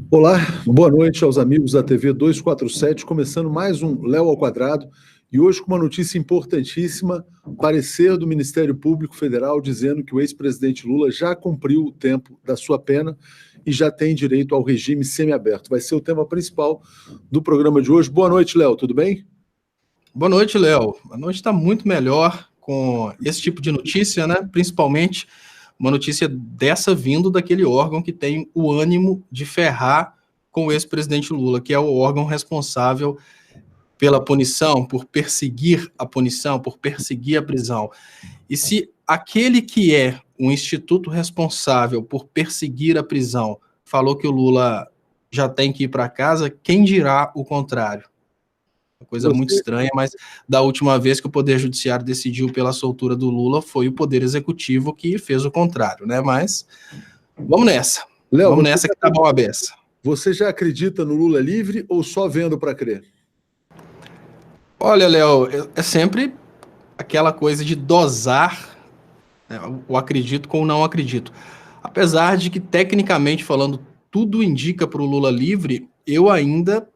Olá, boa noite aos amigos da TV 247, começando mais um Léo ao Quadrado, e hoje com uma notícia importantíssima, parecer do Ministério Público Federal dizendo que o ex-presidente Lula já cumpriu o tempo da sua pena e já tem direito ao regime semiaberto. Vai ser o tema principal do programa de hoje. Boa noite, Léo, tudo bem? Boa noite, Léo. A noite está muito melhor com esse tipo de notícia, né? Principalmente uma notícia dessa vindo daquele órgão que tem o ânimo de ferrar com o ex-presidente Lula, que é o órgão responsável pela punição, por perseguir a punição, por perseguir a prisão. E se aquele que é o instituto responsável por perseguir a prisão falou que o Lula já tem que ir para casa, quem dirá o contrário? Uma coisa muito estranha, mas da última vez que o Poder Judiciário decidiu pela soltura do Lula, foi o Poder Executivo que fez o contrário, né? Mas vamos nessa. Léo, vamos nessa que tá bom a beça. Você já acredita no Lula livre ou só vendo para crer? Olha, Léo, é sempre aquela coisa de dosar, né, o acredito com o não acredito. Apesar de que, tecnicamente falando, tudo indica para o Lula livre, eu ainda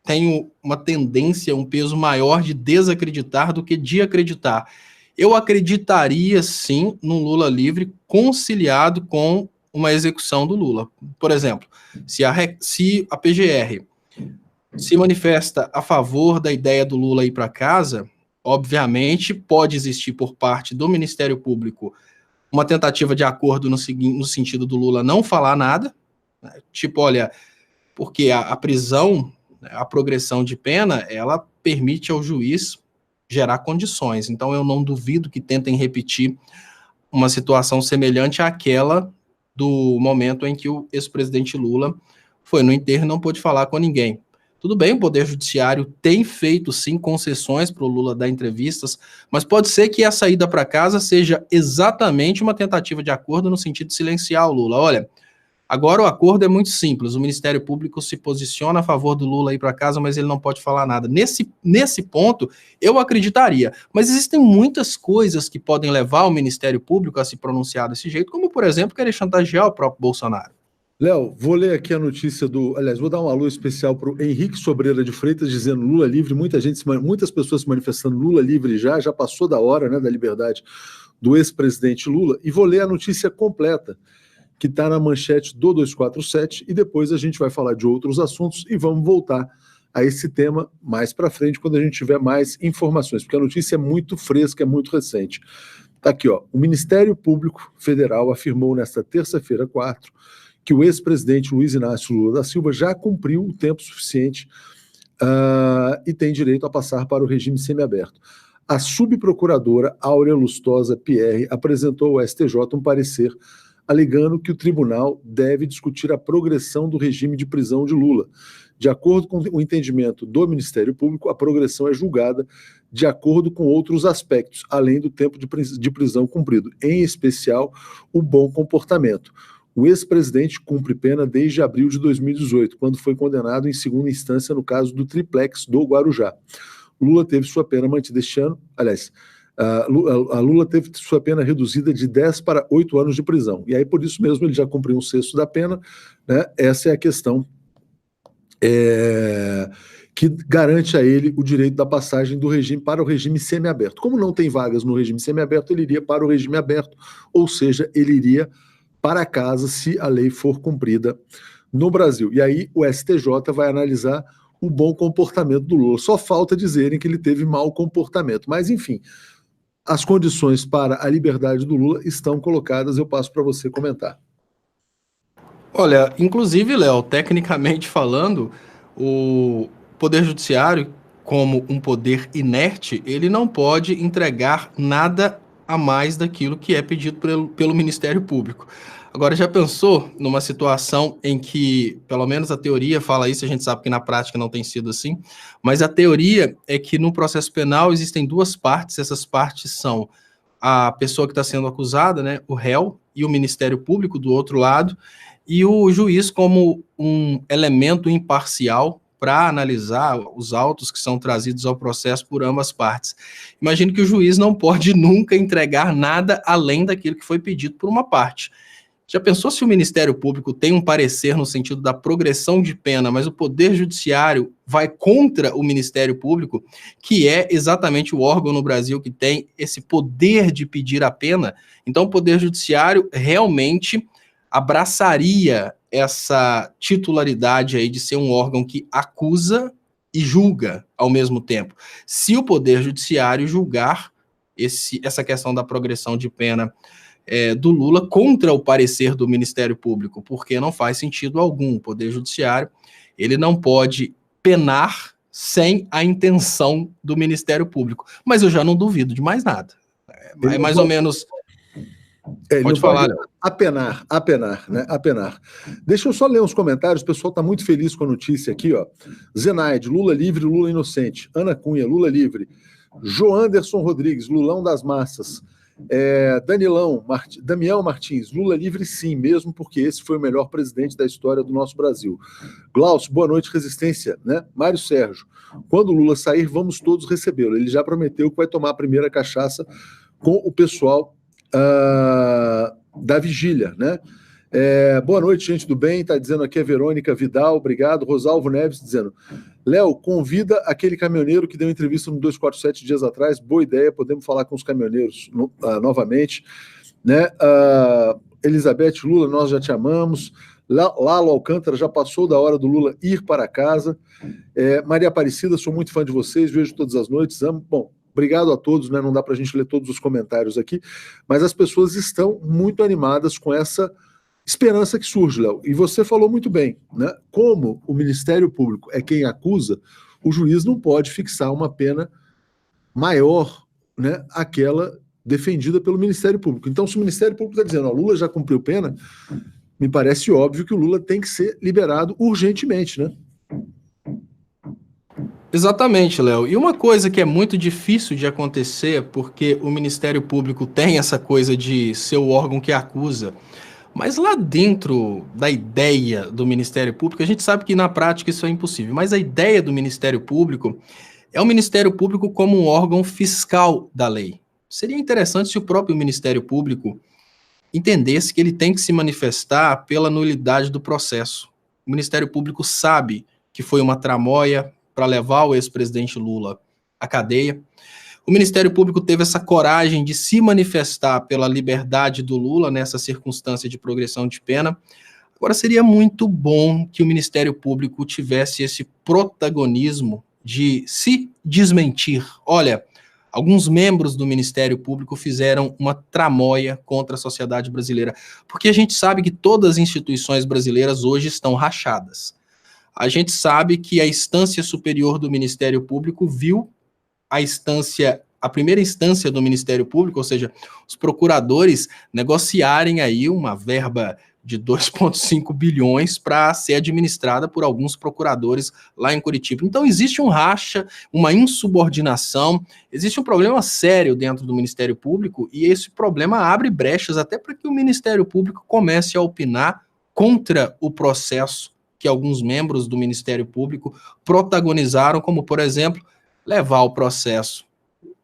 tenho uma tendência, um peso maior de desacreditar do que de acreditar. Eu acreditaria, sim, no Lula livre conciliado com uma execução do Lula. Por exemplo, se a PGR se manifesta a favor da ideia do Lula ir para casa, obviamente pode existir por parte do Ministério Público uma tentativa de acordo no sentido do Lula não falar nada, né? Tipo, olha, porque a prisão, a progressão de pena, ela permite ao juiz gerar condições. Então, eu não duvido que tentem repetir uma situação semelhante àquela do momento em que o ex-presidente Lula foi no enterro e não pôde falar com ninguém. Tudo bem, o Poder Judiciário tem feito, sim, concessões para o Lula dar entrevistas, mas pode ser que a saída para casa seja exatamente uma tentativa de acordo no sentido de silenciar o Lula. Olha, agora o acordo é muito simples, o Ministério Público se posiciona a favor do Lula ir para casa, mas ele não pode falar nada. Nesse ponto, eu acreditaria, mas existem muitas coisas que podem levar o Ministério Público a se pronunciar desse jeito, como, por exemplo, querer chantagear o próprio Bolsonaro. Léo, vou ler aqui a notícia aliás, vou dar um alô especial para o Henrique Sobreira de Freitas, dizendo Lula livre, muitas pessoas se manifestando Lula livre já passou da hora, né, da liberdade do ex-presidente Lula, e vou ler a notícia completa, que está na manchete do 247, e depois a gente vai falar de outros assuntos e vamos voltar a esse tema mais para frente, quando a gente tiver mais informações, porque a notícia é muito fresca, é muito recente. Está aqui, ó, o Ministério Público Federal afirmou nesta terça-feira, 4, que o ex-presidente Luiz Inácio Lula da Silva já cumpriu o tempo suficiente e tem direito a passar para o regime semiaberto. A subprocuradora Áurea Lustosa Pierre apresentou ao STJ um parecer alegando que o tribunal deve discutir a progressão do regime de prisão de Lula. De acordo com o entendimento do Ministério Público, a progressão é julgada de acordo com outros aspectos, além do tempo de prisão cumprido, em especial o bom comportamento. O ex-presidente cumpre pena desde abril de 2018, quando foi condenado em segunda instância no caso do triplex do Guarujá. Lula teve sua pena mantida este ano, aliás, a Lula teve sua pena reduzida de 10 para 8 anos de prisão. E aí, por isso mesmo, ele já cumpriu um sexto da pena, né? Essa é a questão que garante a ele o direito da passagem do regime para o regime semiaberto. Como não tem vagas no regime semiaberto, ele iria para o regime aberto, ou seja, ele iria para casa se a lei for cumprida no Brasil. E aí o STJ vai analisar o bom comportamento do Lula. Só falta dizerem que ele teve mau comportamento. Mas, enfim, as condições para a liberdade do Lula estão colocadas. Eu passo para você comentar. Olha, inclusive, Léo, tecnicamente falando, o Poder Judiciário, como um poder inerte, ele não pode entregar nada a mais daquilo que é pedido pelo Ministério Público. Agora, já pensou numa situação em que, pelo menos a teoria fala isso, a gente sabe que na prática não tem sido assim, mas a teoria é que no processo penal existem duas partes, essas partes são a pessoa que está sendo acusada, né, o réu, e o Ministério Público do outro lado, e o juiz como um elemento imparcial para analisar os autos que são trazidos ao processo por ambas partes. Imagino que o juiz não pode nunca entregar nada além daquilo que foi pedido por uma parte. Já pensou se o Ministério Público tem um parecer no sentido da progressão de pena, mas o Poder Judiciário vai contra o Ministério Público, que é exatamente o órgão no Brasil que tem esse poder de pedir a pena? Então, o Poder Judiciário realmente abraçaria essa titularidade aí de ser um órgão que acusa e julga ao mesmo tempo. Se o Poder Judiciário julgar essa questão da progressão de pena do Lula contra o parecer do Ministério Público, porque não faz sentido algum. O Poder Judiciário, ele não pode penar sem a intenção do Ministério Público. Mas eu já não duvido de mais nada. É mais ou menos... Pode falar, Léo. Apenar, né? Apenar. Deixa eu só ler uns comentários, o pessoal está muito feliz com a notícia aqui, ó. Zenaide, Lula livre, Lula inocente. Ana Cunha, Lula livre. Joanderson Rodrigues, Lulão das massas. Damião Martins, Lula livre sim, mesmo porque esse foi o melhor presidente da história do nosso Brasil. Glaucio, boa noite, resistência, né? Mário Sérgio, quando o Lula sair, vamos todos recebê-lo. Ele já prometeu que vai tomar a primeira cachaça com o pessoal da vigília, né? Boa noite, gente do bem, tá dizendo aqui a Verônica Vidal, obrigado. Rosalvo Neves dizendo, Léo, convida aquele caminhoneiro que deu entrevista no 247 dias atrás, boa ideia, podemos falar com os caminhoneiros novamente, né? Elizabeth Lula, nós já te amamos. Lalo Alcântara, já passou da hora do Lula ir para casa. Maria Aparecida, sou muito fã de vocês, vejo todas as noites, amo. Bom, obrigado a todos, né? Não dá para a gente ler todos os comentários aqui, mas as pessoas estão muito animadas com essa esperança que surge, Léo. E você falou muito bem, né? Como o Ministério Público é quem acusa, o juiz não pode fixar uma pena maior, né, aquela defendida pelo Ministério Público. Então, se o Ministério Público está dizendo, ó, Lula já cumpriu pena, me parece óbvio que o Lula tem que ser liberado urgentemente, né? Exatamente, Léo. E uma coisa que é muito difícil de acontecer, porque o Ministério Público tem essa coisa de ser o órgão que acusa, mas lá dentro da ideia do Ministério Público, a gente sabe que na prática isso é impossível, mas a ideia do Ministério Público é o Ministério Público como um órgão fiscal da lei. Seria interessante se o próprio Ministério Público entendesse que ele tem que se manifestar pela nulidade do processo. O Ministério Público sabe que foi uma tramóia para levar o ex-presidente Lula à cadeia. O Ministério Público teve essa coragem de se manifestar pela liberdade do Lula nessa circunstância de progressão de pena. Agora, seria muito bom que o Ministério Público tivesse esse protagonismo de se desmentir. Olha, alguns membros do Ministério Público fizeram uma tramóia contra a sociedade brasileira, porque a gente sabe que todas as instituições brasileiras hoje estão rachadas. A gente sabe que a instância superior do Ministério Público viu a primeira instância do Ministério Público, ou seja, os procuradores negociarem aí uma verba de 2,5 bilhões para ser administrada por alguns procuradores lá em Curitiba. Então existe um racha, uma insubordinação, existe um problema sério dentro do Ministério Público e esse problema abre brechas até para que o Ministério Público comece a opinar contra o processo que alguns membros do Ministério Público protagonizaram, como, por exemplo, levar o processo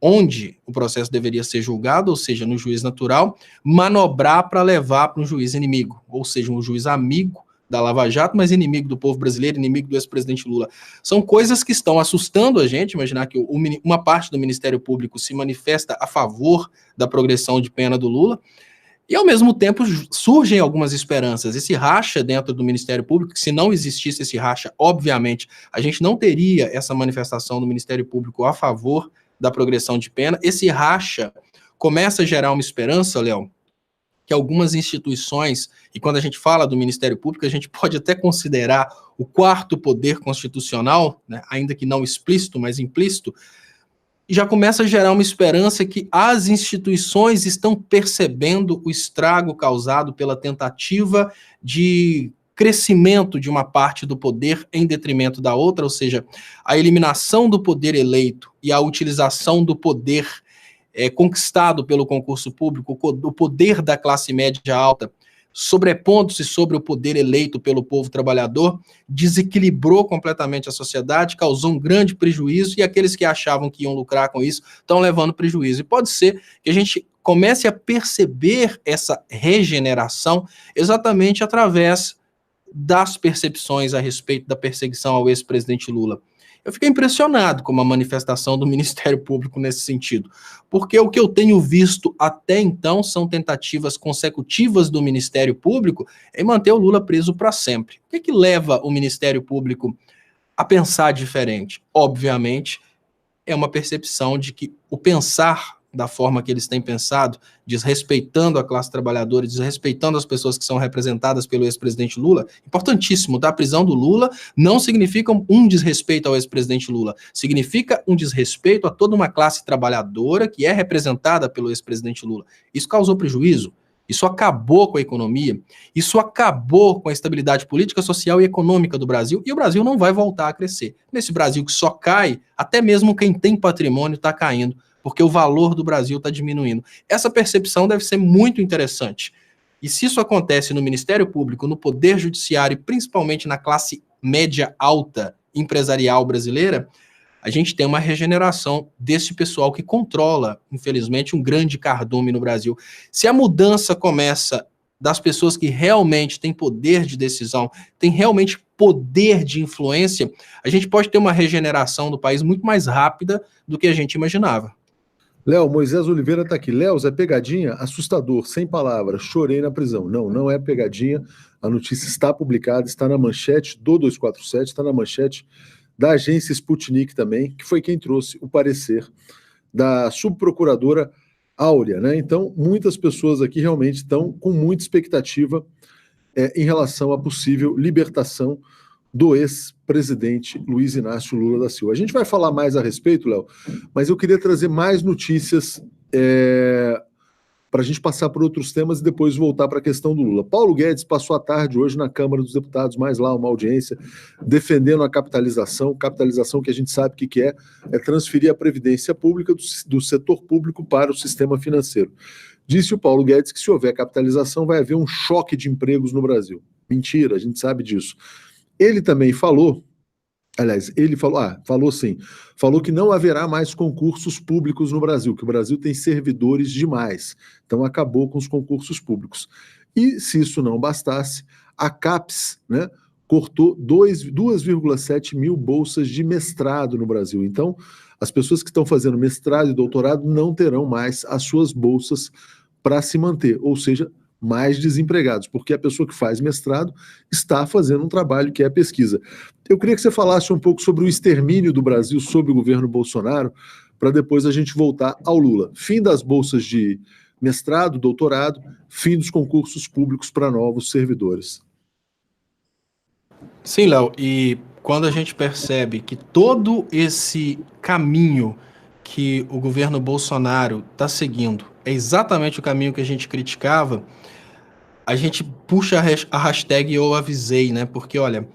onde o processo deveria ser julgado, ou seja, no juiz natural, manobrar para levar para um juiz inimigo, ou seja, um juiz amigo da Lava Jato, mas inimigo do povo brasileiro, inimigo do ex-presidente Lula. São coisas que estão assustando a gente, imaginar que uma parte do Ministério Público se manifesta a favor da progressão de pena do Lula, e ao mesmo tempo surgem algumas esperanças. Esse racha dentro do Ministério Público, que se não existisse esse racha, obviamente, a gente não teria essa manifestação do Ministério Público a favor da progressão de pena. Esse racha começa a gerar uma esperança, Léo, que algumas instituições, e quando a gente fala do Ministério Público, a gente pode até considerar o quarto poder constitucional, né, ainda que não explícito, mas implícito, já começa a gerar uma esperança que as instituições estão percebendo o estrago causado pela tentativa de crescimento de uma parte do poder em detrimento da outra, ou seja, a eliminação do poder eleito e a utilização do poder conquistado pelo concurso público, o poder da classe média alta, sobrepondo-se sobre o poder eleito pelo povo trabalhador, desequilibrou completamente a sociedade, causou um grande prejuízo, e aqueles que achavam que iam lucrar com isso estão levando prejuízo. E pode ser que a gente comece a perceber essa regeneração exatamente através das percepções a respeito da perseguição ao ex-presidente Lula. Eu fiquei impressionado com a manifestação do Ministério Público nesse sentido, porque o que eu tenho visto até então são tentativas consecutivas do Ministério Público em manter o Lula preso para sempre. O que leva o Ministério Público a pensar diferente? Obviamente, é uma percepção de que o pensar da forma que eles têm pensado, desrespeitando a classe trabalhadora, desrespeitando as pessoas que são representadas pelo ex-presidente Lula, importantíssimo, da prisão do Lula não significa um desrespeito ao ex-presidente Lula, significa um desrespeito a toda uma classe trabalhadora que é representada pelo ex-presidente Lula. Isso causou prejuízo, isso acabou com a economia, isso acabou com a estabilidade política, social e econômica do Brasil, e o Brasil não vai voltar a crescer. Nesse Brasil que só cai, até mesmo quem tem patrimônio está caindo, porque o valor do Brasil está diminuindo. Essa percepção deve ser muito interessante. E se isso acontece no Ministério Público, no Poder Judiciário e principalmente na classe média alta empresarial brasileira, a gente tem uma regeneração desse pessoal que controla, infelizmente, um grande cardume no Brasil. Se a mudança começa das pessoas que realmente têm poder de decisão, têm realmente poder de influência, a gente pode ter uma regeneração do país muito mais rápida do que a gente imaginava. Léo, Moisés Oliveira está aqui. Léo, é pegadinha? Assustador, sem palavras, chorei na prisão. Não, não é pegadinha. A notícia está publicada, está na manchete do 247, está na manchete da agência Sputnik também, que foi quem trouxe o parecer da subprocuradora Áurea, né? Então, muitas pessoas aqui realmente estão com muita expectativa em relação à possível libertação do ex-presidente Luiz Inácio Lula da Silva. A gente vai falar mais a respeito, Léo, mas eu queria trazer mais notícias para a gente passar por outros temas e depois voltar para a questão do Lula. Paulo Guedes passou a tarde hoje na Câmara dos Deputados, mais lá uma audiência, defendendo a capitalização que a gente sabe o que é transferir a previdência pública do setor público para o sistema financeiro. Disse o Paulo Guedes que se houver capitalização vai haver um choque de empregos no Brasil. Mentira, a gente sabe disso. Ele também falou, falou que não haverá mais concursos públicos no Brasil, que o Brasil tem servidores demais, então acabou com os concursos públicos. E se isso não bastasse, a CAPES, né, cortou 2,7 mil bolsas de mestrado no Brasil. Então, as pessoas que estão fazendo mestrado e doutorado não terão mais as suas bolsas para se manter, ou seja, mais desempregados, porque a pessoa que faz mestrado está fazendo um trabalho que é a pesquisa. Eu queria que você falasse um pouco sobre o extermínio do Brasil sob o governo Bolsonaro, para depois a gente voltar ao Lula. Fim das bolsas de mestrado, doutorado, fim dos concursos públicos para novos servidores. Sim, Léo, e quando a gente percebe que todo esse caminho que o governo Bolsonaro está seguindo é exatamente o caminho que a gente criticava, a gente puxa a hashtag eu avisei, né? Porque, olha,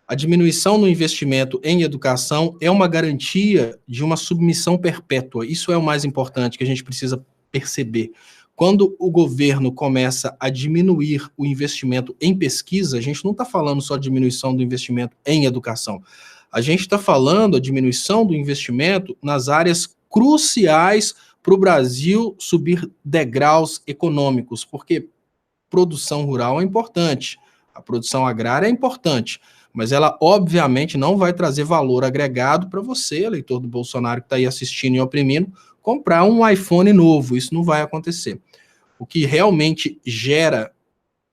a diminuição no investimento em educação é uma garantia de uma submissão perpétua. Isso é o mais importante que a gente precisa perceber. Quando o governo começa a diminuir o investimento em pesquisa, a gente não está falando só de diminuição do investimento em educação. A gente está falando a diminuição do investimento nas áreas cruciais para o Brasil subir degraus econômicos, porque produção rural é importante, a produção agrária é importante, mas ela obviamente não vai trazer valor agregado para você, eleitor do Bolsonaro que está aí assistindo e oprimindo, comprar um iPhone novo. Isso não vai acontecer. O que realmente gera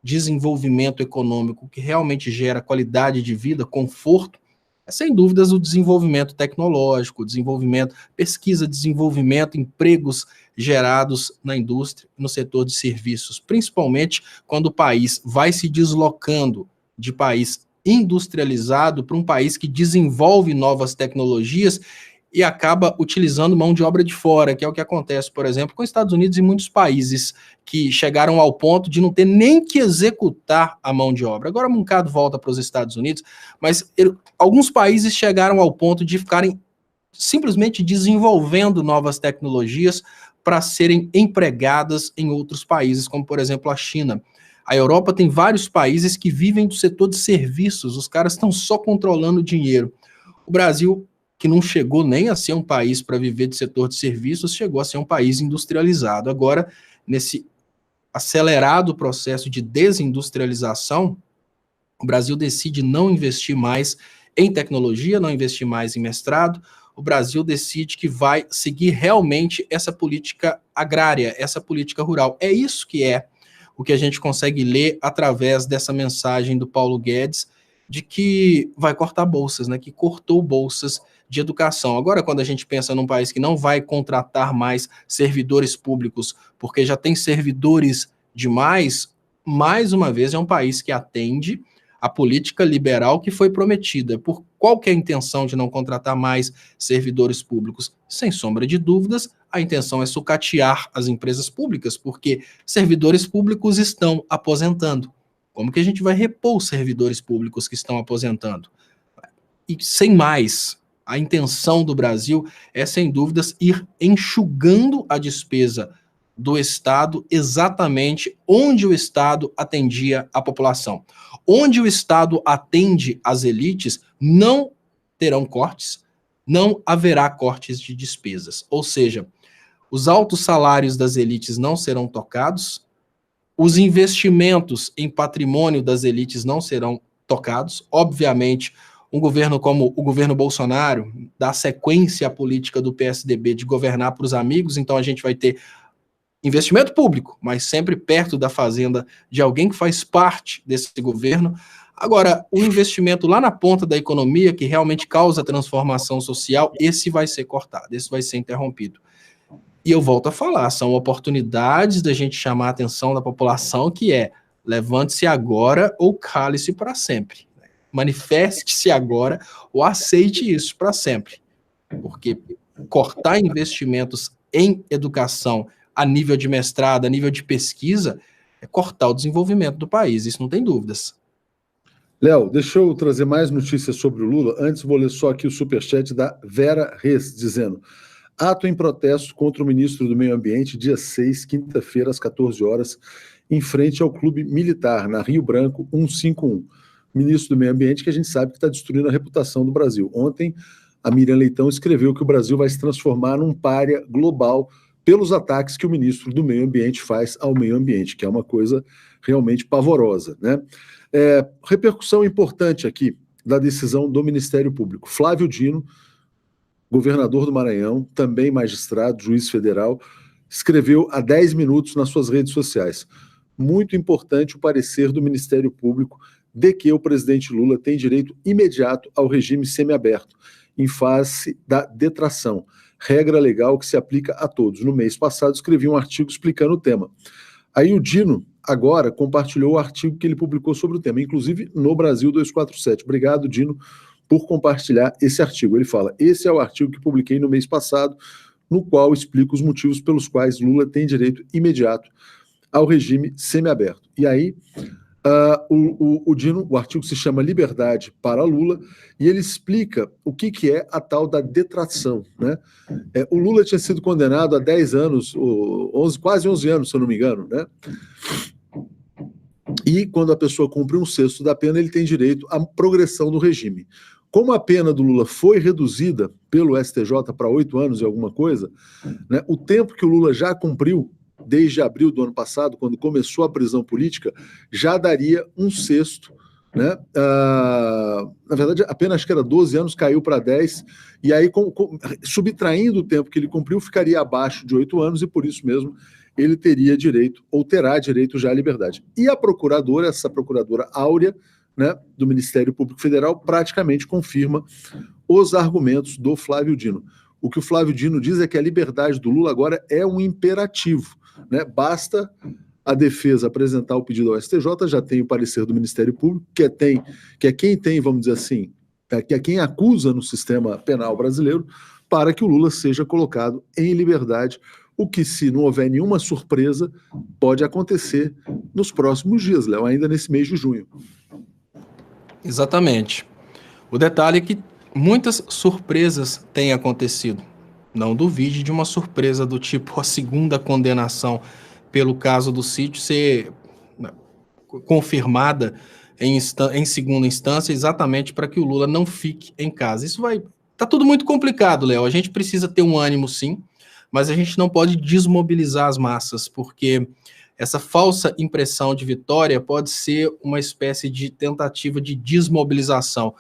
desenvolvimento econômico, o que realmente gera qualidade de vida, conforto, é sem dúvidas o desenvolvimento tecnológico, desenvolvimento, pesquisa, desenvolvimento, empregos gerados na indústria, no setor de serviços, principalmente quando o país vai se deslocando de país industrializado para um país que desenvolve novas tecnologias e acaba utilizando mão de obra de fora, que é o que acontece, por exemplo, com os Estados Unidos e muitos países que chegaram ao ponto de não ter nem que executar a mão de obra. Agora o mercado volta para os Estados Unidos, mas alguns países chegaram ao ponto de ficarem simplesmente desenvolvendo novas tecnologias para serem empregadas em outros países, como, por exemplo, a China. A Europa tem vários países que vivem do setor de serviços, os caras estão só controlando o dinheiro. O Brasil que não chegou nem a ser um país para viver de setor de serviços, chegou a ser um país industrializado. Agora, nesse acelerado processo de desindustrialização, o Brasil decide não investir mais em tecnologia, não investir mais em mestrado. O Brasil decide que vai seguir realmente essa política agrária, essa política rural. É isso que é o que a gente consegue ler através dessa mensagem do Paulo Guedes, de que vai cortar bolsas, né? Que cortou bolsas de educação. Agora, quando a gente pensa num país que não vai contratar mais servidores públicos, porque já tem servidores demais, mais uma vez é um país que atende a política liberal que foi prometida. Por qual que é a intenção de não contratar mais servidores públicos? Sem sombra de dúvidas, a intenção é sucatear as empresas públicas, porque servidores públicos estão aposentando. Como que a gente vai repor os servidores públicos que estão aposentando? E sem mais, a intenção do Brasil é, sem dúvidas, ir enxugando a despesa do Estado exatamente onde o Estado atendia a população. Onde o Estado atende as elites, não terão cortes, não haverá cortes de despesas. Ou seja, os altos salários das elites não serão tocados, os investimentos em patrimônio das elites não serão tocados. Obviamente, um governo como o governo Bolsonaro dá sequência à política do PSDB de governar para os amigos, então a gente vai ter investimento público, mas sempre perto da fazenda de alguém que faz parte desse governo. Agora, o investimento lá na ponta da economia, que realmente causa transformação social, esse vai ser cortado, esse vai ser interrompido. E eu volto a falar, são oportunidades da gente chamar a atenção da população, que é, levante-se agora ou cale-se para sempre. Manifeste-se agora ou aceite isso para sempre. Porque cortar investimentos em educação a nível de mestrado, a nível de pesquisa, é cortar o desenvolvimento do país, isso não tem dúvidas. Léo, deixa eu trazer mais notícias sobre o Lula. Antes, vou ler só aqui o superchat da Vera Reis, dizendo: ato em protesto contra o ministro do Meio Ambiente, dia 6, quinta-feira, às 14 horas, em frente ao Clube Militar, na Rio Branco 151. Ministro do Meio Ambiente, que a gente sabe que está destruindo a reputação do Brasil. Ontem, a Miriam Leitão escreveu que o Brasil vai se transformar num pária global pelos ataques que o ministro do Meio Ambiente faz ao meio ambiente, que é uma coisa realmente pavorosa, né? Repercussão importante aqui da decisão do Ministério Público. Flávio Dino, governador do Maranhão, também magistrado, juiz federal, escreveu há 10 minutos nas suas redes sociais: muito importante o parecer do Ministério Público de que o presidente Lula tem direito imediato ao regime semiaberto, em face da detração, regra legal que se aplica a todos. No mês passado, escrevi um artigo explicando o tema. Aí o Dino, agora, compartilhou o artigo que ele publicou sobre o tema, inclusive no Brasil 247. Obrigado, Dino, por compartilhar esse artigo. Ele fala: esse é o artigo que publiquei no mês passado, no qual explico os motivos pelos quais Lula tem direito imediato ao regime semiaberto. E aí, o Dino, o artigo se chama Liberdade para Lula, e ele explica o que é a tal da detração, né? O Lula tinha sido condenado a 10 anos, quase 11 anos, se eu não me engano, né? E quando a pessoa cumpre um sexto da pena, ele tem direito à progressão do regime. Como a pena do Lula foi reduzida pelo STJ para 8 anos e alguma coisa, né, o tempo que o Lula já cumpriu, desde abril do ano passado, quando começou a prisão política, já daria um sexto, né? Na verdade, a pena acho que era 12 anos, caiu para 10, e aí, subtraindo o tempo que ele cumpriu, ficaria abaixo de 8 anos, e por isso mesmo ele teria direito, ou terá direito já à liberdade. E a procuradora, essa procuradora Áurea, né, do Ministério Público Federal, praticamente confirma os argumentos do Flávio Dino. O que o Flávio Dino diz é que a liberdade do Lula agora é um imperativo, né? Basta a defesa apresentar o pedido ao STJ, já tem o parecer do Ministério Público, que é quem tem, vamos dizer assim, que é quem acusa no sistema penal brasileiro, para que o Lula seja colocado em liberdade, o que, se não houver nenhuma surpresa, pode acontecer nos próximos dias, Léo, ainda nesse mês de junho. Exatamente. O detalhe é que muitas surpresas têm acontecido. Não duvide de uma surpresa do tipo a segunda condenação pelo caso do sítio ser confirmada em segunda instância, exatamente para que o Lula não fique em casa. Isso vai Tá tudo muito complicado, Léo. A gente precisa ter um ânimo, sim, mas a gente não pode desmobilizar as massas, porque essa falsa impressão de vitória pode ser uma espécie de tentativa de desmobilização.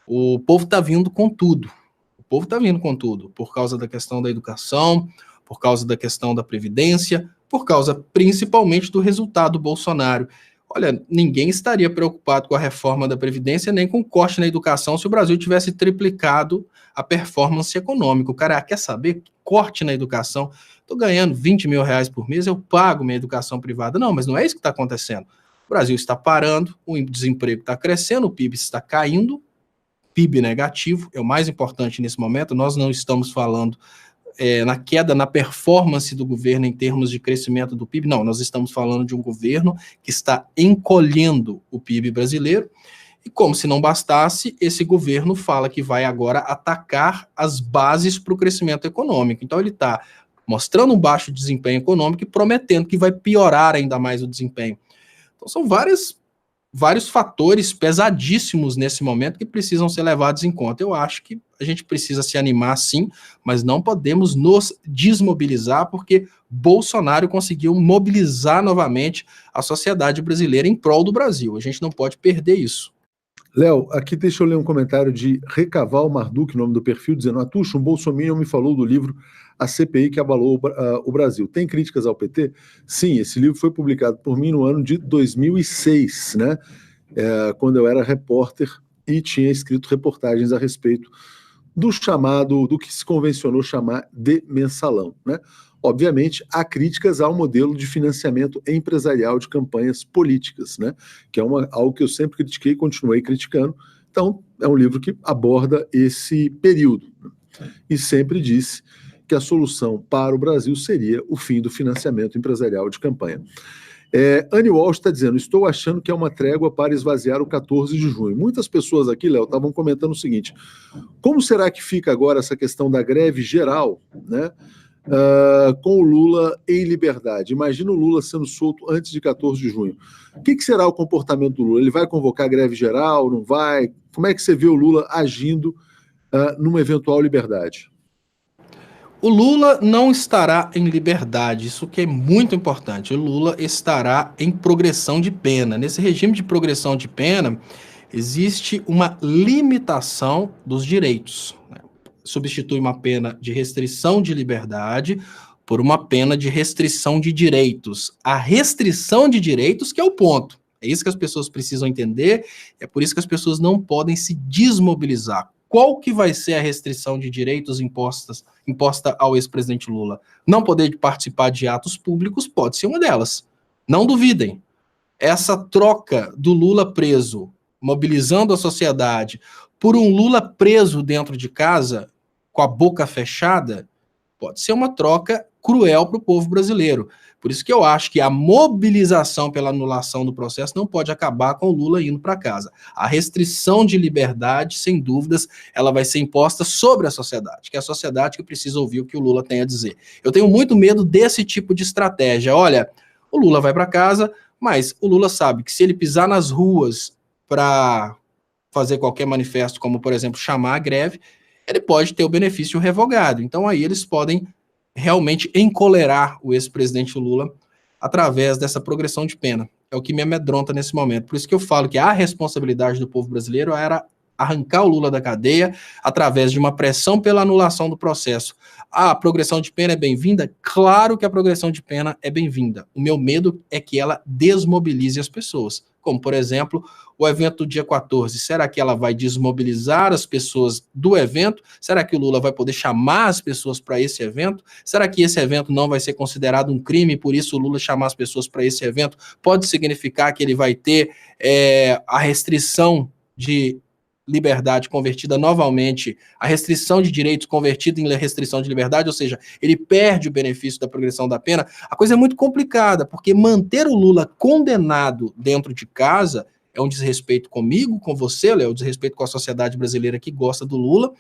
O povo está vindo com tudo. O povo está vindo com tudo, por causa da questão da educação, por causa da questão da previdência, por causa principalmente do resultado do Bolsonaro. Olha, ninguém estaria preocupado com a reforma da Previdência nem com o corte na educação se o Brasil tivesse triplicado a performance econômica. O cara quer saber? Corte na educação. Estou ganhando 20 mil reais por mês, eu pago minha educação privada. Não, mas não é isso que está acontecendo. O Brasil está parando, o desemprego está crescendo, o PIB está caindo, PIB negativo, é o mais importante nesse momento. Nós não estamos falando na queda na performance do governo em termos de crescimento do PIB, não, nós estamos falando de um governo que está encolhendo o PIB brasileiro, e como se não bastasse, esse governo fala que vai agora atacar as bases para o crescimento econômico. Então ele está mostrando um baixo desempenho econômico e prometendo que vai piorar ainda mais o desempenho. Então são vários fatores pesadíssimos nesse momento que precisam ser levados em conta. Eu acho que a gente precisa se animar, sim, mas não podemos nos desmobilizar, porque Bolsonaro conseguiu mobilizar novamente a sociedade brasileira em prol do Brasil. A gente não pode perder isso. Léo, aqui deixa eu ler um comentário de Recaval Marduk, nome do perfil, dizendo: Atucho, um bolsominion me falou do livro A CPI que abalou o Brasil. Tem críticas ao PT? Sim, esse livro foi publicado por mim no ano de 2006, né? Quando eu era repórter e tinha escrito reportagens a respeito do que se convencionou chamar de mensalão, né? Obviamente, há críticas ao modelo de financiamento empresarial de campanhas políticas, né? Que é algo que eu sempre critiquei e continuei criticando. Então, é um livro que aborda esse período, né? E sempre disse que a solução para o Brasil seria o fim do financiamento empresarial de campanha. Annie Walsh está dizendo: estou achando que é uma trégua para esvaziar o 14 de junho. Muitas pessoas aqui, Léo, estavam comentando o seguinte: como será que fica agora essa questão da greve geral, né? Com o Lula em liberdade? Imagina o Lula sendo solto antes de 14 de junho. O que será o comportamento do Lula? Ele vai convocar greve geral? Não vai? Como é que você vê o Lula agindo numa eventual liberdade? O Lula não estará em liberdade, isso que é muito importante. O Lula estará em progressão de pena. Nesse regime de progressão de pena, existe uma limitação dos direitos, né? Substitui uma pena de restrição de liberdade por uma pena de restrição de direitos. A restrição de direitos que é o ponto. É isso que as pessoas precisam entender, é por isso que as pessoas não podem se desmobilizar. Qual que vai ser a restrição de direitos imposta ao ex-presidente Lula? Não poder participar de atos públicos pode ser uma delas. Não duvidem. Essa troca do Lula preso, mobilizando a sociedade, por um Lula preso dentro de casa, com a boca fechada, pode ser uma troca cruel para o povo brasileiro. Por isso que eu acho que a mobilização pela anulação do processo não pode acabar com o Lula indo para casa. A restrição de liberdade, sem dúvidas, ela vai ser imposta sobre a sociedade, que é a sociedade que precisa ouvir o que o Lula tem a dizer. Eu tenho muito medo desse tipo de estratégia. Olha, o Lula vai para casa, mas o Lula sabe que se ele pisar nas ruas para fazer qualquer manifesto, como, por exemplo, chamar a greve, ele pode ter o benefício revogado. Então aí eles podem realmente encolerar o ex-presidente Lula através dessa progressão de pena. É o que me amedronta nesse momento. Por isso que eu falo que a responsabilidade do povo brasileiro era arrancar o Lula da cadeia através de uma pressão pela anulação do processo. A progressão de pena é bem-vinda? Claro que a progressão de pena é bem-vinda. O meu medo é que ela desmobilize as pessoas. Como, por exemplo, o evento do dia 14. Será que ela vai desmobilizar as pessoas do evento? Será que o Lula vai poder chamar as pessoas para esse evento? Será que esse evento não vai ser considerado um crime e por isso o Lula chamar as pessoas para esse evento pode significar que ele vai ter a restrição de liberdade convertida novamente, a restrição de direitos convertida em restrição de liberdade, ou seja, ele perde o benefício da progressão da pena? A coisa é muito complicada, porque manter o Lula condenado dentro de casa é um desrespeito comigo, com você, Léo, um desrespeito com a sociedade brasileira que gosta do Lula,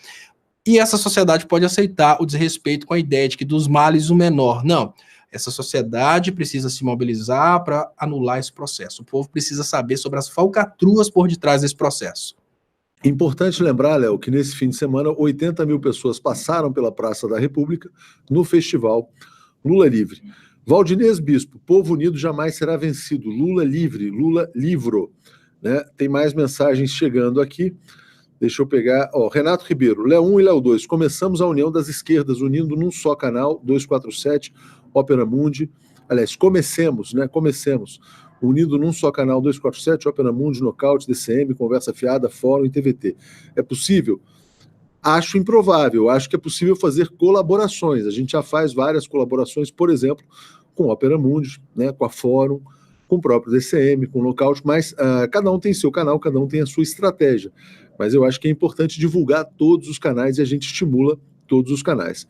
e essa sociedade pode aceitar o desrespeito com a ideia de que dos males o menor. Não, essa sociedade precisa se mobilizar para anular esse processo. O povo precisa saber sobre as falcatruas por detrás desse processo. Importante lembrar, Léo, que nesse fim de semana 80 mil pessoas passaram pela Praça da República no festival Lula Livre. Valdinez Bispo, povo unido jamais será vencido. Lula livre, Lula livro. Né? Tem mais mensagens chegando aqui. Deixa eu pegar. Renato Ribeiro, Léo 1 e Léo 2. Começamos a união das esquerdas, unindo num só canal, 247, Ópera Mundi. Aliás, comecemos. Unido num só canal, 247, Ópera Mundi, Nocaute, DCM, Conversa Fiada, Fórum e TVT. É possível? Acho improvável. Acho que é possível fazer colaborações. A gente já faz várias colaborações, por exemplo, com Ópera Mundi, né, com a Fórum, com o próprio DCM, com o Nocaute, mas cada um tem seu canal, cada um tem a sua estratégia. Mas eu acho que é importante divulgar todos os canais e a gente estimula todos os canais.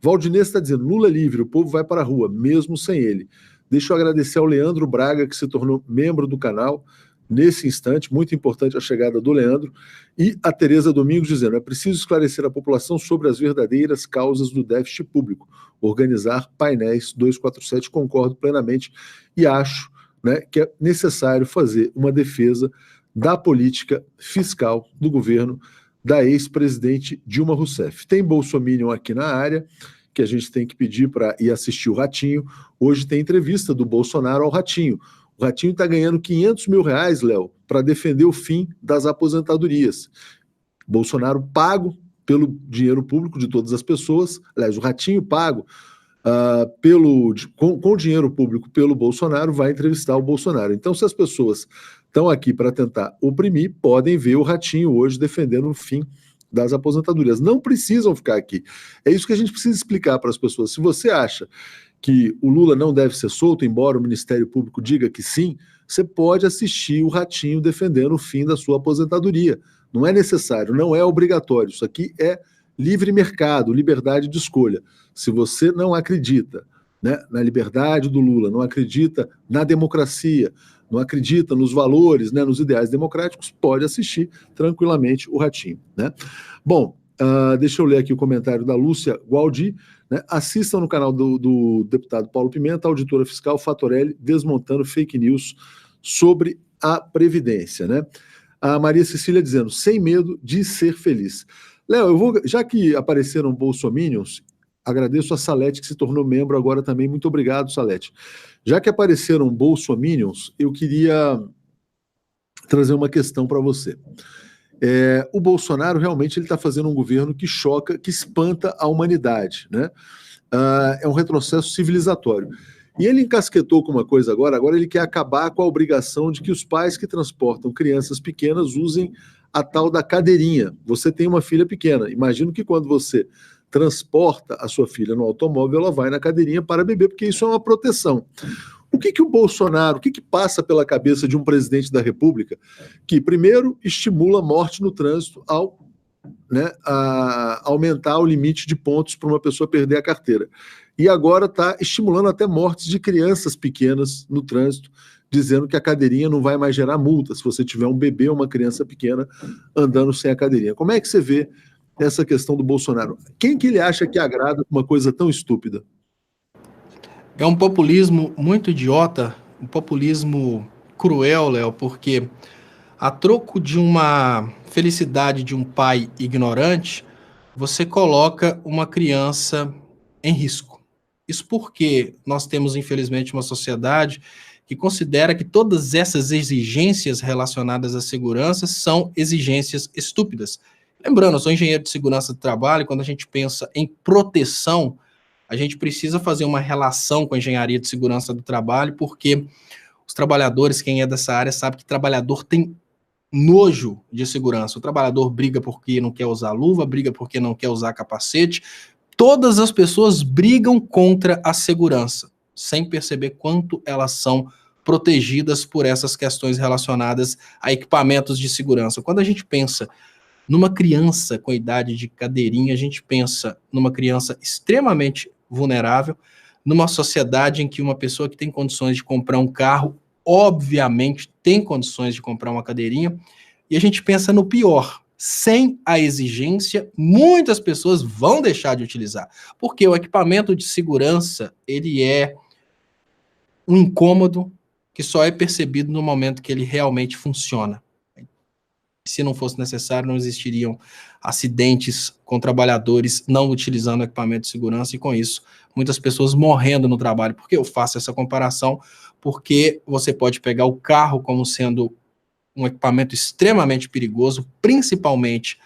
Valdinez está dizendo, Lula livre, o povo vai para a rua, mesmo sem ele. Deixa eu agradecer ao Leandro Braga, que se tornou membro do canal nesse instante, muito importante a chegada do Leandro, e a Tereza Domingos dizendo, é preciso esclarecer a população sobre as verdadeiras causas do déficit público, organizar painéis 247, concordo plenamente, e acho, né, que é necessário fazer uma defesa da política fiscal do governo da ex-presidente Dilma Rousseff. Tem bolsominion aqui na área, que a gente tem que pedir para ir assistir o Ratinho. Hoje tem entrevista do Bolsonaro ao Ratinho. O Ratinho está ganhando R$500 mil, Léo, para defender o fim das aposentadorias. Bolsonaro pago pelo dinheiro público de todas as pessoas, aliás, o Ratinho pago com dinheiro público pelo Bolsonaro, vai entrevistar o Bolsonaro. Então, se as pessoas estão aqui para tentar oprimir, podem ver o Ratinho hoje defendendo o fim das aposentadorias. Não precisam ficar aqui. É isso que a gente precisa explicar para as pessoas. Se você acha que o Lula não deve ser solto, embora o Ministério Público diga que sim, você pode assistir o Ratinho defendendo o fim da sua aposentadoria. Não é necessário, não é obrigatório. Isso aqui é livre mercado, liberdade de escolha. Se você não acredita, né, na liberdade do Lula, não acredita na democracia, não acredita nos valores, né, nos ideais democráticos, pode assistir tranquilamente o Ratinho. Né? Bom, deixa eu ler aqui o comentário da Lúcia Gualdi. Né? Assistam no canal do deputado Paulo Pimenta, auditora fiscal Fatorelli, desmontando fake news sobre a Previdência. Né? A Maria Cecília dizendo, sem medo de ser feliz. Léo, já que apareceram bolsominions, agradeço a Salete, que se tornou membro agora também. Muito obrigado, Salete. Já que apareceram bolsominions, eu queria trazer uma questão para você. O Bolsonaro realmente está fazendo um governo que choca, que espanta a humanidade. Né? É um retrocesso civilizatório. E ele encasquetou com uma coisa agora ele quer acabar com a obrigação de que os pais que transportam crianças pequenas usem a tal da cadeirinha. Você tem uma filha pequena, imagino que quando você transporta a sua filha no automóvel, ela vai na cadeirinha para beber, porque isso é uma proteção. O que o Bolsonaro, o que passa pela cabeça de um presidente da República que, primeiro, estimula a morte no trânsito ao aumentar o limite de pontos para uma pessoa perder a carteira. E agora está estimulando até mortes de crianças pequenas no trânsito, dizendo que a cadeirinha não vai mais gerar multa se você tiver um bebê ou uma criança pequena andando sem a cadeirinha. Como é que você vê essa questão do Bolsonaro? Quem que ele acha que agrada uma coisa tão estúpida? É um populismo muito idiota, um populismo cruel, Léo, porque a troco de uma felicidade de um pai ignorante, você coloca uma criança em risco. Isso porque nós temos, infelizmente, uma sociedade que considera que todas essas exigências relacionadas à segurança são exigências estúpidas. Lembrando, eu sou engenheiro de segurança do trabalho, e quando a gente pensa em proteção, a gente precisa fazer uma relação com a engenharia de segurança do trabalho, porque os trabalhadores, quem é dessa área, sabe que trabalhador tem nojo de segurança. O trabalhador briga porque não quer usar luva, briga porque não quer usar capacete. Todas as pessoas brigam contra a segurança, sem perceber quanto elas são protegidas por essas questões relacionadas a equipamentos de segurança. Quando a gente pensa numa criança com idade de cadeirinha, a gente pensa numa criança extremamente vulnerável, numa sociedade em que uma pessoa que tem condições de comprar um carro, obviamente tem condições de comprar uma cadeirinha, e a gente pensa no pior. Sem a exigência, muitas pessoas vão deixar de utilizar, porque o equipamento de segurança, ele é um incômodo que só é percebido no momento que ele realmente funciona. Se não fosse necessário, não existiriam acidentes com trabalhadores não utilizando equipamento de segurança e, com isso, muitas pessoas morrendo no trabalho. Por que eu faço essa comparação? Porque você pode pegar o carro como sendo um equipamento extremamente perigoso, principalmente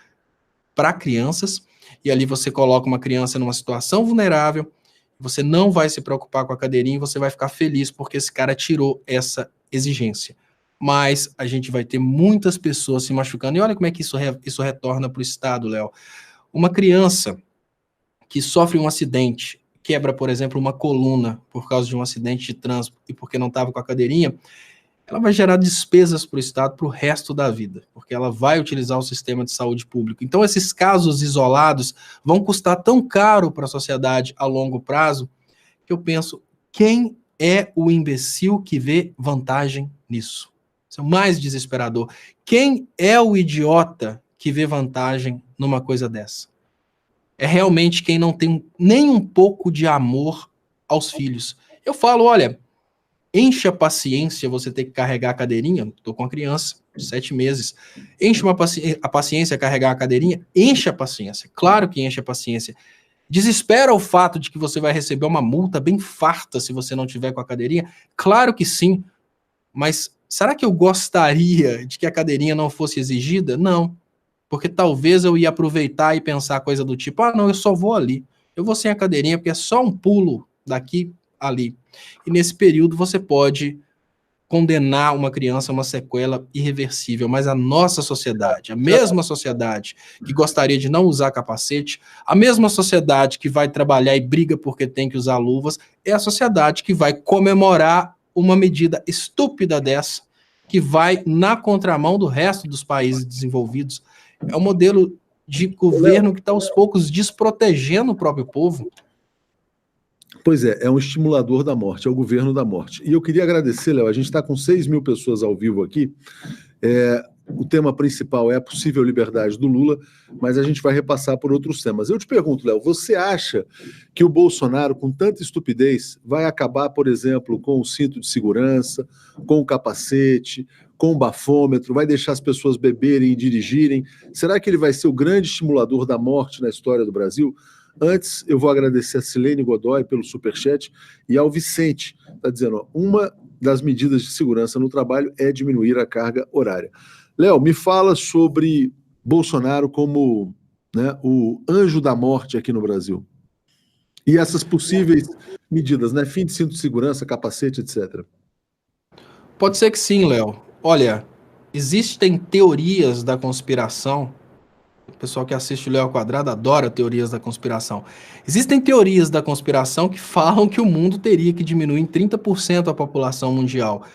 para crianças, e ali você coloca uma criança numa situação vulnerável, você não vai se preocupar com a cadeirinha e você vai ficar feliz porque esse cara tirou essa exigência. Mas a gente vai ter muitas pessoas se machucando. E olha como é que isso retorna para o Estado, Léo. Uma criança que sofre um acidente, quebra, por exemplo, uma coluna por causa de um acidente de trânsito e porque não estava com a cadeirinha, ela vai gerar despesas para o Estado para o resto da vida, porque ela vai utilizar o sistema de saúde público. Então, esses casos isolados vão custar tão caro para a sociedade a longo prazo, que eu penso, quem é o imbecil que vê vantagem nisso? Isso é o mais desesperador. Quem é o idiota que vê vantagem numa coisa dessa? É realmente quem não tem nem um pouco de amor aos filhos. Eu falo, olha, enche a paciência você ter que carregar a cadeirinha. Estou com uma criança, 7 meses. Enche a paciência carregar a cadeirinha? Enche a paciência. Claro que enche a paciência. Desespera o fato de que você vai receber uma multa bem farta se você não tiver com a cadeirinha? Claro que sim. Mas será que eu gostaria de que a cadeirinha não fosse exigida? Não. Porque talvez eu ia aproveitar e pensar coisa do tipo, não, eu só vou ali. Eu vou sem a cadeirinha porque é só um pulo daqui ali. E nesse período você pode condenar uma criança a uma sequela irreversível, mas a nossa sociedade, a mesma sociedade que gostaria de não usar capacete, a mesma sociedade que vai trabalhar e briga porque tem que usar luvas, é a sociedade que vai comemorar uma medida estúpida dessa, que vai na contramão do resto dos países desenvolvidos. É um modelo de governo que está aos poucos desprotegendo o próprio povo. Pois é um estimulador da morte, é o governo da morte. E eu queria agradecer, Léo, a gente está com 6.000 pessoas ao vivo aqui. O tema principal é a possível liberdade do Lula, mas a gente vai repassar por outros temas. Eu te pergunto, Léo, você acha que o Bolsonaro, com tanta estupidez, vai acabar, por exemplo, com o cinto de segurança, com o capacete, com o bafômetro, vai deixar as pessoas beberem e dirigirem? Será que ele vai ser o grande estimulador da morte na história do Brasil? Antes, eu vou agradecer a Silene Godoy pelo superchat e ao Vicente, está dizendo, uma das medidas de segurança no trabalho é diminuir a carga horária. Léo, me fala sobre Bolsonaro como, né, o anjo da morte aqui no Brasil. E essas possíveis medidas, né? Fim de cinto de segurança, capacete, etc. Pode ser que sim, Léo. Olha, existem teorias da conspiração. O pessoal que assiste o Léo Quadrado adora teorias da conspiração. Existem teorias da conspiração que falam que o mundo teria que diminuir em 30% a população mundial.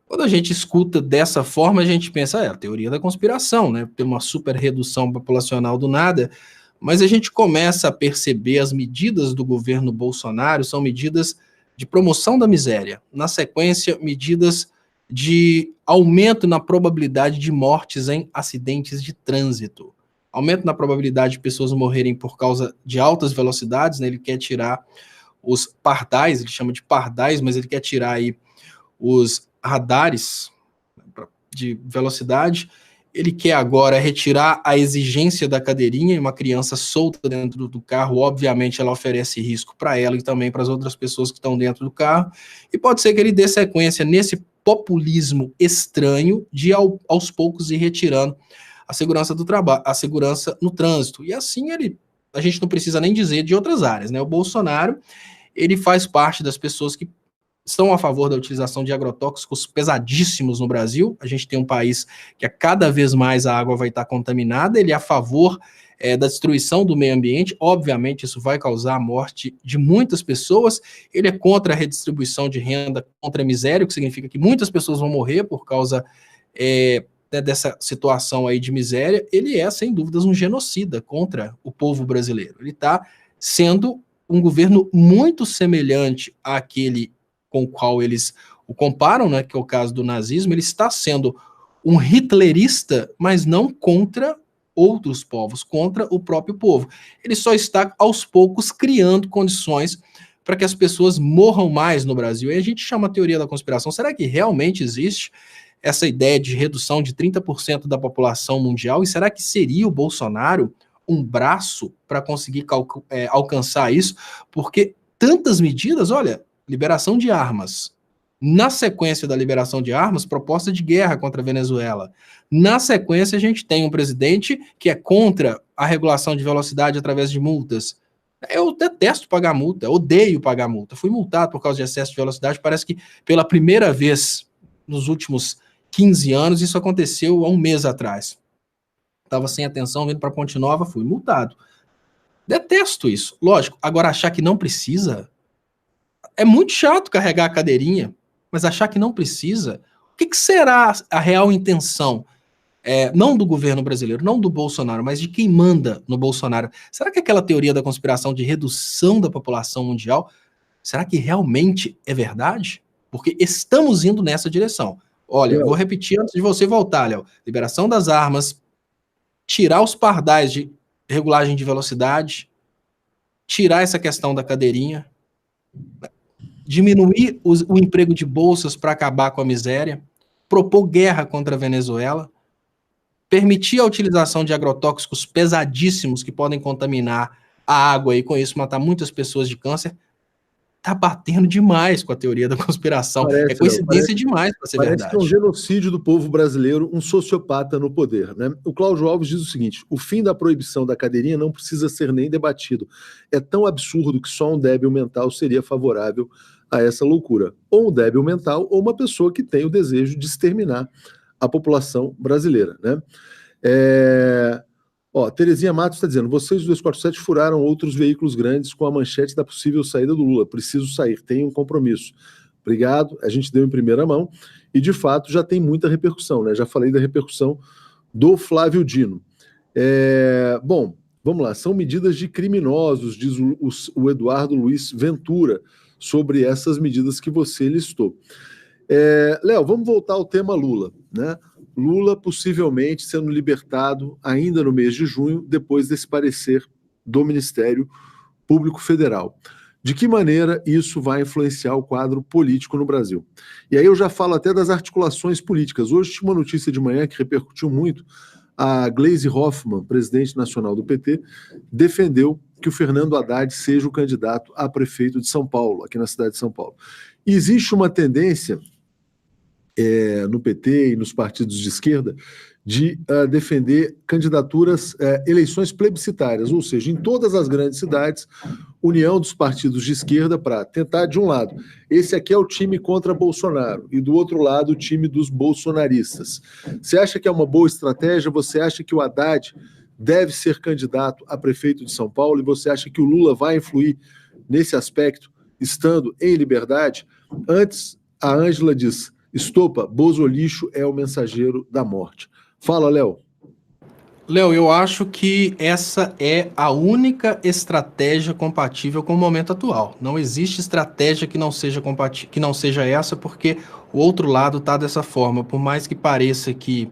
Quando a gente escuta dessa forma, a gente pensa, a teoria da conspiração, né? Ter uma super redução populacional do nada, mas a gente começa a perceber as medidas do governo Bolsonaro são medidas de promoção da miséria. Na sequência, medidas de aumento na probabilidade de mortes em acidentes de trânsito. Aumento na probabilidade de pessoas morrerem por causa de altas velocidades, né? Ele quer tirar os pardais, ele chama de pardais, mas ele quer tirar aí os radares de velocidade. Ele quer agora retirar a exigência da cadeirinha, e uma criança solta dentro do carro, obviamente ela oferece risco para ela e também para as outras pessoas que estão dentro do carro, e pode ser que ele dê sequência nesse populismo estranho de aos poucos ir retirando a segurança do trabalho, a segurança no trânsito. E assim a gente não precisa nem dizer de outras áreas, né? O Bolsonaro, ele faz parte das pessoas que são a favor da utilização de agrotóxicos pesadíssimos no Brasil. A gente tem um país que a cada vez mais a água vai estar contaminada, ele é a favor da destruição do meio ambiente, obviamente isso vai causar a morte de muitas pessoas, ele é contra a redistribuição de renda, contra a miséria, o que significa que muitas pessoas vão morrer por causa dessa situação aí de miséria. Ele é, sem dúvidas, um genocida contra o povo brasileiro. Ele está sendo um governo muito semelhante àquele com o qual eles o comparam, né, que é o caso do nazismo. Ele está sendo um hitlerista, mas não contra outros povos, contra o próprio povo. Ele só está, aos poucos, criando condições para que as pessoas morram mais no Brasil. E a gente chama a teoria da conspiração. Será que realmente existe essa ideia de redução de 30% da população mundial? E será que seria o Bolsonaro um braço para conseguir alcançar isso? Porque tantas medidas, olha, liberação de armas. Na sequência da liberação de armas, proposta de guerra contra a Venezuela. Na sequência, a gente tem um presidente que é contra a regulação de velocidade através de multas. Eu detesto pagar multa, odeio pagar multa. Fui multado por causa de excesso de velocidade, parece que pela primeira vez nos últimos 15 anos, isso aconteceu há um mês atrás. Estava sem atenção, vindo para Ponte Nova, fui multado. Detesto isso, lógico. Agora, achar que não precisa, é muito chato carregar a cadeirinha, mas achar que não precisa, o que será a real intenção? Não do governo brasileiro, não do Bolsonaro, mas de quem manda no Bolsonaro. Será que aquela teoria da conspiração de redução da população mundial, será que realmente é verdade? Porque estamos indo nessa direção. Olha, vou repetir antes de você voltar, Léo. Liberação das armas, tirar os pardais de regulagem de velocidade, tirar essa questão da cadeirinha, diminuir o emprego de bolsas para acabar com a miséria, propor guerra contra a Venezuela, permitir a utilização de agrotóxicos pesadíssimos que podem contaminar a água e com isso matar muitas pessoas de câncer, tá batendo demais com a teoria da conspiração. É coincidência demais para ser verdade. Parece que é um genocídio do povo brasileiro, um sociopata no poder, né? O Cláudio Alves diz o seguinte: o fim da proibição da cadeirinha não precisa ser nem debatido. É tão absurdo que só um débil mental seria favorável a essa loucura. Ou um débil mental, ou uma pessoa que tem o desejo de exterminar a população brasileira, né? Terezinha Matos está dizendo: vocês do 247 furaram outros veículos grandes com a manchete da possível saída do Lula. Preciso sair, tenho um compromisso. Obrigado, a gente deu em primeira mão e de fato já tem muita repercussão, né? Já falei da repercussão do Flávio Dino. Bom, vamos lá, são medidas de criminosos, diz o Eduardo Luiz Ventura, sobre essas medidas que você listou. Léo, vamos voltar ao tema Lula, né? Lula possivelmente sendo libertado ainda no mês de junho, depois desse parecer do Ministério Público Federal. De que maneira isso vai influenciar o quadro político no Brasil? E aí eu já falo até das articulações políticas. Hoje tinha uma notícia de manhã que repercutiu muito. A Gleisi Hoffmann, presidente nacional do PT, defendeu que o Fernando Haddad seja o candidato a prefeito de São Paulo, aqui na cidade de São Paulo. E existe uma tendência no PT e nos partidos de esquerda de defender candidaturas, eleições plebiscitárias, ou seja, em todas as grandes cidades, união dos partidos de esquerda para tentar, de um lado, esse aqui é o time contra Bolsonaro, e do outro lado, o time dos bolsonaristas. Você acha que é uma boa estratégia? Você acha que o Haddad deve ser candidato a prefeito de São Paulo? E você acha que o Lula vai influir nesse aspecto, estando em liberdade? Antes, a Ângela diz: estopa, Bozo lixo é o mensageiro da morte. Fala, Léo. Léo, eu acho que essa é a única estratégia compatível com o momento atual. Não existe estratégia que não seja compatível, que não seja essa, porque o outro lado está dessa forma. Por mais que pareça que...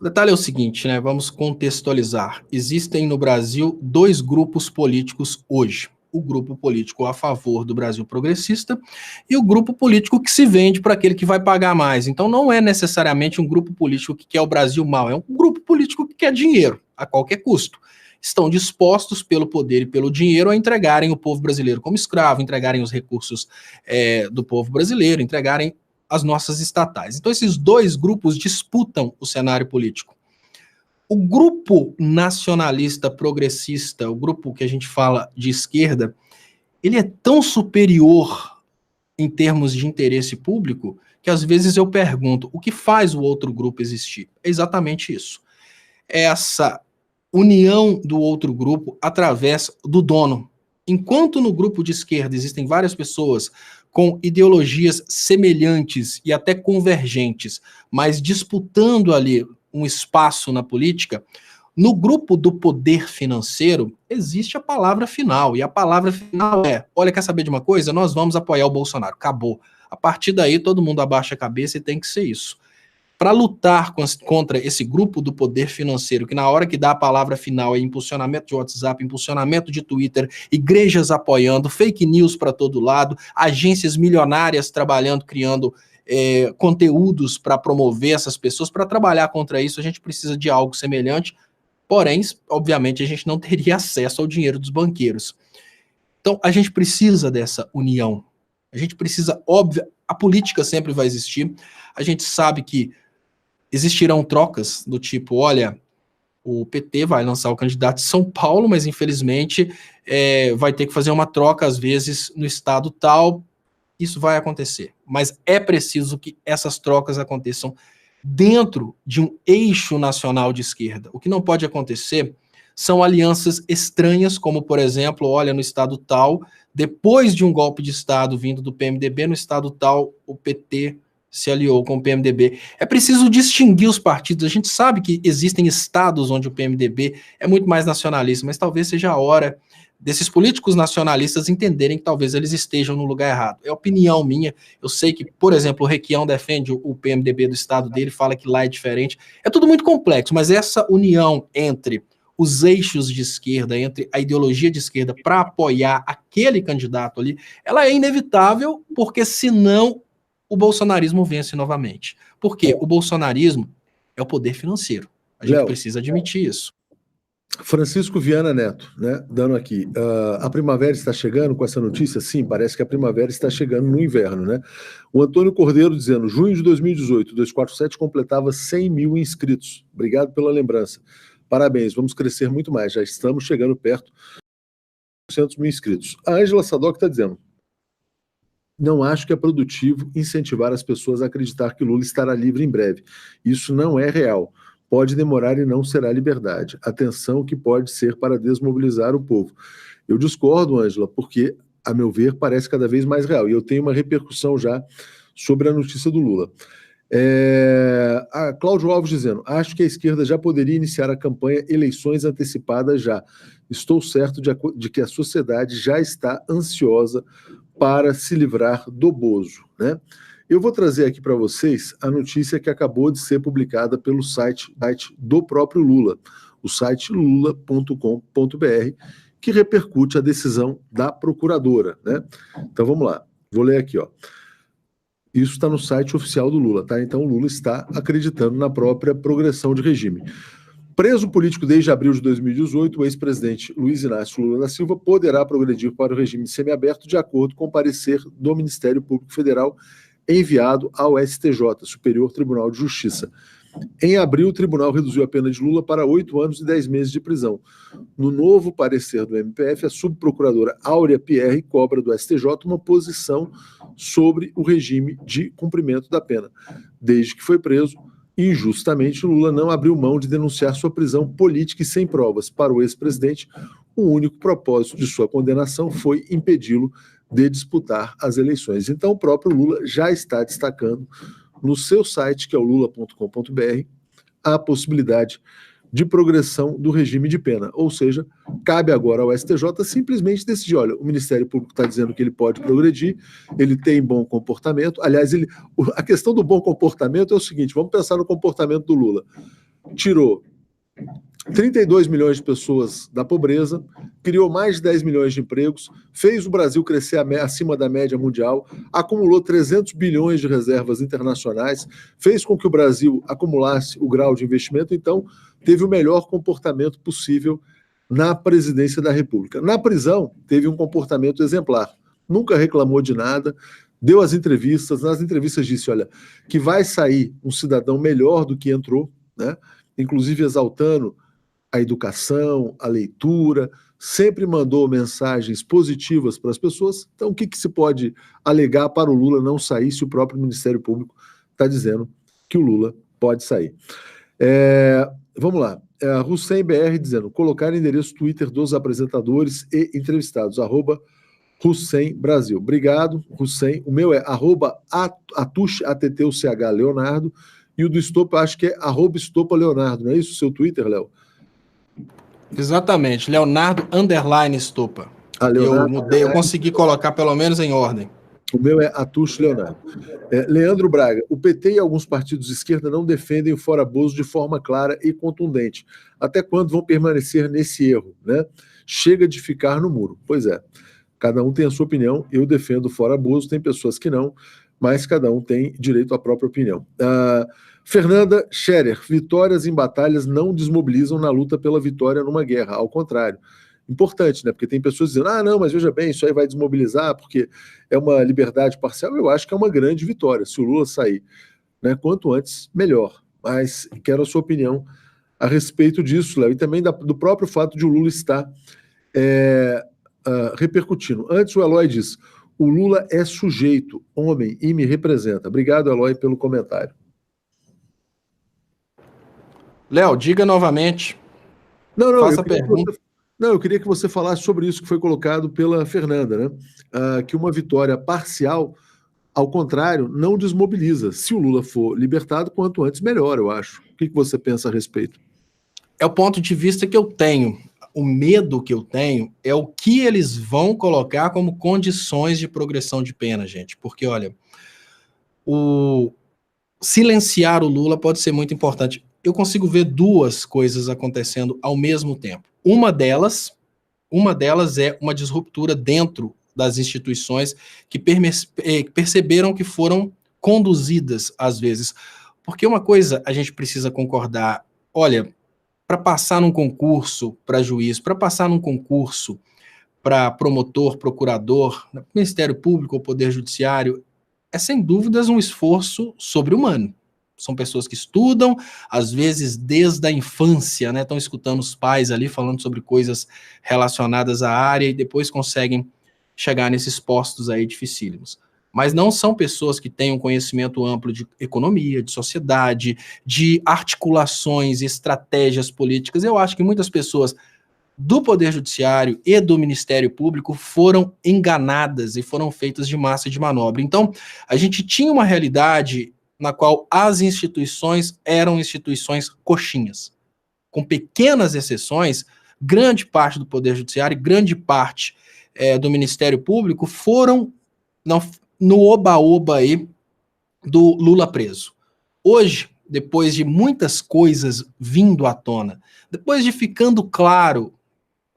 O detalhe é o seguinte, né? Vamos contextualizar. Existem no Brasil dois grupos políticos hoje. O grupo político a favor do Brasil progressista e o grupo político que se vende para aquele que vai pagar mais. Então não é necessariamente um grupo político que quer o Brasil mal, é um grupo político que quer dinheiro a qualquer custo. Estão dispostos pelo poder e pelo dinheiro a entregarem o povo brasileiro como escravo, entregarem os recursos do povo brasileiro, entregarem as nossas estatais. Então esses dois grupos disputam o cenário político. O grupo nacionalista progressista, o grupo que a gente fala de esquerda, ele é tão superior em termos de interesse público que às vezes eu pergunto, o que faz o outro grupo existir? É exatamente isso. É essa união do outro grupo através do dono. Enquanto no grupo de esquerda existem várias pessoas com ideologias semelhantes e até convergentes, mas disputando ali um espaço na política, no grupo do poder financeiro existe a palavra final, e a palavra final é: olha, quer saber de uma coisa? Nós vamos apoiar o Bolsonaro, acabou. A partir daí todo mundo abaixa a cabeça e tem que ser isso. Para lutar contra esse grupo do poder financeiro, que na hora que dá a palavra final é impulsionamento de WhatsApp, impulsionamento de Twitter, igrejas apoiando, fake news para todo lado, agências milionárias trabalhando, criando conteúdos para promover essas pessoas. Para trabalhar contra isso, a gente precisa de algo semelhante, porém, obviamente, a gente não teria acesso ao dinheiro dos banqueiros. Então, a gente precisa dessa união. A gente precisa, óbvio, a política sempre vai existir. A gente sabe que existirão trocas do tipo, olha, o PT vai lançar o candidato de São Paulo, mas infelizmente vai ter que fazer uma troca, às vezes, no estado tal. Isso vai acontecer. Mas é preciso que essas trocas aconteçam dentro de um eixo nacional de esquerda. O que não pode acontecer são alianças estranhas, como, por exemplo, olha, no estado tal, depois de um golpe de estado vindo do PMDB, no estado tal, o PT se aliou com o PMDB. É preciso distinguir os partidos. A gente sabe que existem estados onde o PMDB é muito mais nacionalista, mas talvez seja a hora desses políticos nacionalistas entenderem que talvez eles estejam no lugar errado. É opinião minha. Eu sei que, por exemplo, o Requião defende o PMDB do estado dele, fala que lá é diferente. É tudo muito complexo, mas essa união entre os eixos de esquerda, entre a ideologia de esquerda para apoiar aquele candidato ali, ela é inevitável, porque senão o bolsonarismo vence novamente. Porque o bolsonarismo é o poder financeiro. A gente precisa admitir isso. Francisco Viana Neto, né, dando aqui, a primavera está chegando com essa notícia? Sim, parece que a primavera está chegando no inverno, né? O Antônio Cordeiro dizendo, junho de 2018, 247 completava 100 mil inscritos. Obrigado pela lembrança. Parabéns, vamos crescer muito mais, já estamos chegando perto de 200 mil inscritos. A Ângela Sadoc está dizendo, não acho que é produtivo incentivar as pessoas a acreditar que Lula estará livre em breve. Isso não é real. Pode demorar e não será liberdade. Atenção que pode ser para desmobilizar o povo. Eu discordo, Ângela, porque, a meu ver, parece cada vez mais real. E eu tenho uma repercussão já sobre a notícia do Lula. A Cláudio Alves dizendo, acho que a esquerda já poderia iniciar a campanha eleições antecipadas já. Estou certo de que a sociedade já está ansiosa para se livrar do Bozo, né? Eu vou trazer aqui para vocês a notícia que acabou de ser publicada pelo site do próprio Lula, o site lula.com.br, que repercute a decisão da procuradora, né? Então vamos lá, vou ler aqui, ó. Isso está no site oficial do Lula, tá? Então o Lula está acreditando na própria progressão de regime. Preso político desde abril de 2018, o ex-presidente Luiz Inácio Lula da Silva poderá progredir para o regime semiaberto de acordo com o parecer do Ministério Público Federal enviado ao STJ, Superior Tribunal de Justiça. Em abril, o tribunal reduziu a pena de Lula para 8 anos e 10 meses de prisão. No novo parecer do MPF, a subprocuradora Áurea Pierre cobra do STJ uma posição sobre o regime de cumprimento da pena. Desde que foi preso, injustamente, Lula não abriu mão de denunciar sua prisão política e sem provas. Para o ex-presidente, o único propósito de sua condenação foi impedi-lo de disputar as eleições. Então, o próprio Lula já está destacando no seu site, que é o lula.com.br, a possibilidade de progressão do regime de pena. Ou seja, cabe agora ao STJ simplesmente decidir, olha, o Ministério Público está dizendo que ele pode progredir, ele tem bom comportamento. Aliás, a questão do bom comportamento é o seguinte, vamos pensar no comportamento do Lula. Tirou 32 milhões de pessoas da pobreza, criou mais de 10 milhões de empregos, fez o Brasil crescer acima da média mundial, acumulou 300 bilhões de reservas internacionais, fez com que o Brasil acumulasse o grau de investimento, então teve o melhor comportamento possível na presidência da República. Na prisão, teve um comportamento exemplar, nunca reclamou de nada, deu as entrevistas, nas entrevistas disse, olha, que vai sair um cidadão melhor do que entrou, né? Inclusive exaltando a educação, a leitura, sempre mandou mensagens positivas para as pessoas. Então, o que se pode alegar para o Lula não sair se o próprio Ministério Público está dizendo que o Lula pode sair? Vamos lá. Hussein BR dizendo, colocar endereço Twitter dos apresentadores e entrevistados, @Hussein Brasil. Obrigado, Hussein. O meu é @Atush, ATTUCH Leonardo, e o do Estopa, acho que é @Estopa Leonardo, não é isso o seu Twitter, Léo? Exatamente, Leonardo _Estopa. Leonardo, eu mudei, eu consegui colocar pelo menos em ordem. O meu é Atush Leonardo. Leandro Braga, o PT e alguns partidos de esquerda não defendem o Fora Bozo de forma clara e contundente. Até quando vão permanecer nesse erro, né? Chega de ficar no muro. Pois é, cada um tem a sua opinião, eu defendo o Fora Bozo, tem pessoas que não, mas cada um tem direito à própria opinião. Fernanda Scherer, vitórias em batalhas não desmobilizam na luta pela vitória numa guerra, ao contrário. Importante, né? Porque tem pessoas dizendo, não, mas veja bem, isso aí vai desmobilizar porque é uma liberdade parcial. Eu acho que é uma grande vitória. Se o Lula sair, né, quanto antes, melhor. Mas quero a sua opinião a respeito disso, Léo, e também do próprio fato de o Lula estar repercutindo. Antes o Eloy diz, o Lula é sujeito, homem, e me representa. Obrigado, Eloy, pelo comentário. Léo, diga novamente. Faça a pergunta. Eu queria que você falasse sobre isso que foi colocado pela Fernanda, né? Que uma vitória parcial, ao contrário, não desmobiliza. Se o Lula for libertado, quanto antes, melhor, eu acho. O que você pensa a respeito? É o ponto de vista que eu tenho. O medo que eu tenho é o que eles vão colocar como condições de progressão de pena, gente. Porque, olha, silenciar o Lula pode ser muito importante. Eu consigo ver duas coisas acontecendo ao mesmo tempo. Uma delas é uma disruptura dentro das instituições que perceberam que foram conduzidas, às vezes. Porque uma coisa a gente precisa concordar, olha, para passar num concurso para juiz, para passar num concurso para promotor, procurador, Ministério Público ou Poder Judiciário, é sem dúvidas um esforço sobre-humano. São pessoas que estudam, às vezes desde a infância, né? Estão escutando os pais ali falando sobre coisas relacionadas à área e depois conseguem chegar nesses postos aí dificílimos. Mas não são pessoas que têm um conhecimento amplo de economia, de sociedade, de articulações, estratégias políticas. Eu acho que muitas pessoas do Poder Judiciário e do Ministério Público foram enganadas e foram feitas de massa de manobra. Então, a gente tinha uma realidade na qual as instituições eram instituições coxinhas. Com pequenas exceções, grande parte do Poder Judiciário e grande parte do Ministério Público foram no oba-oba aí do Lula preso. Hoje, depois de muitas coisas vindo à tona, depois de ficando claro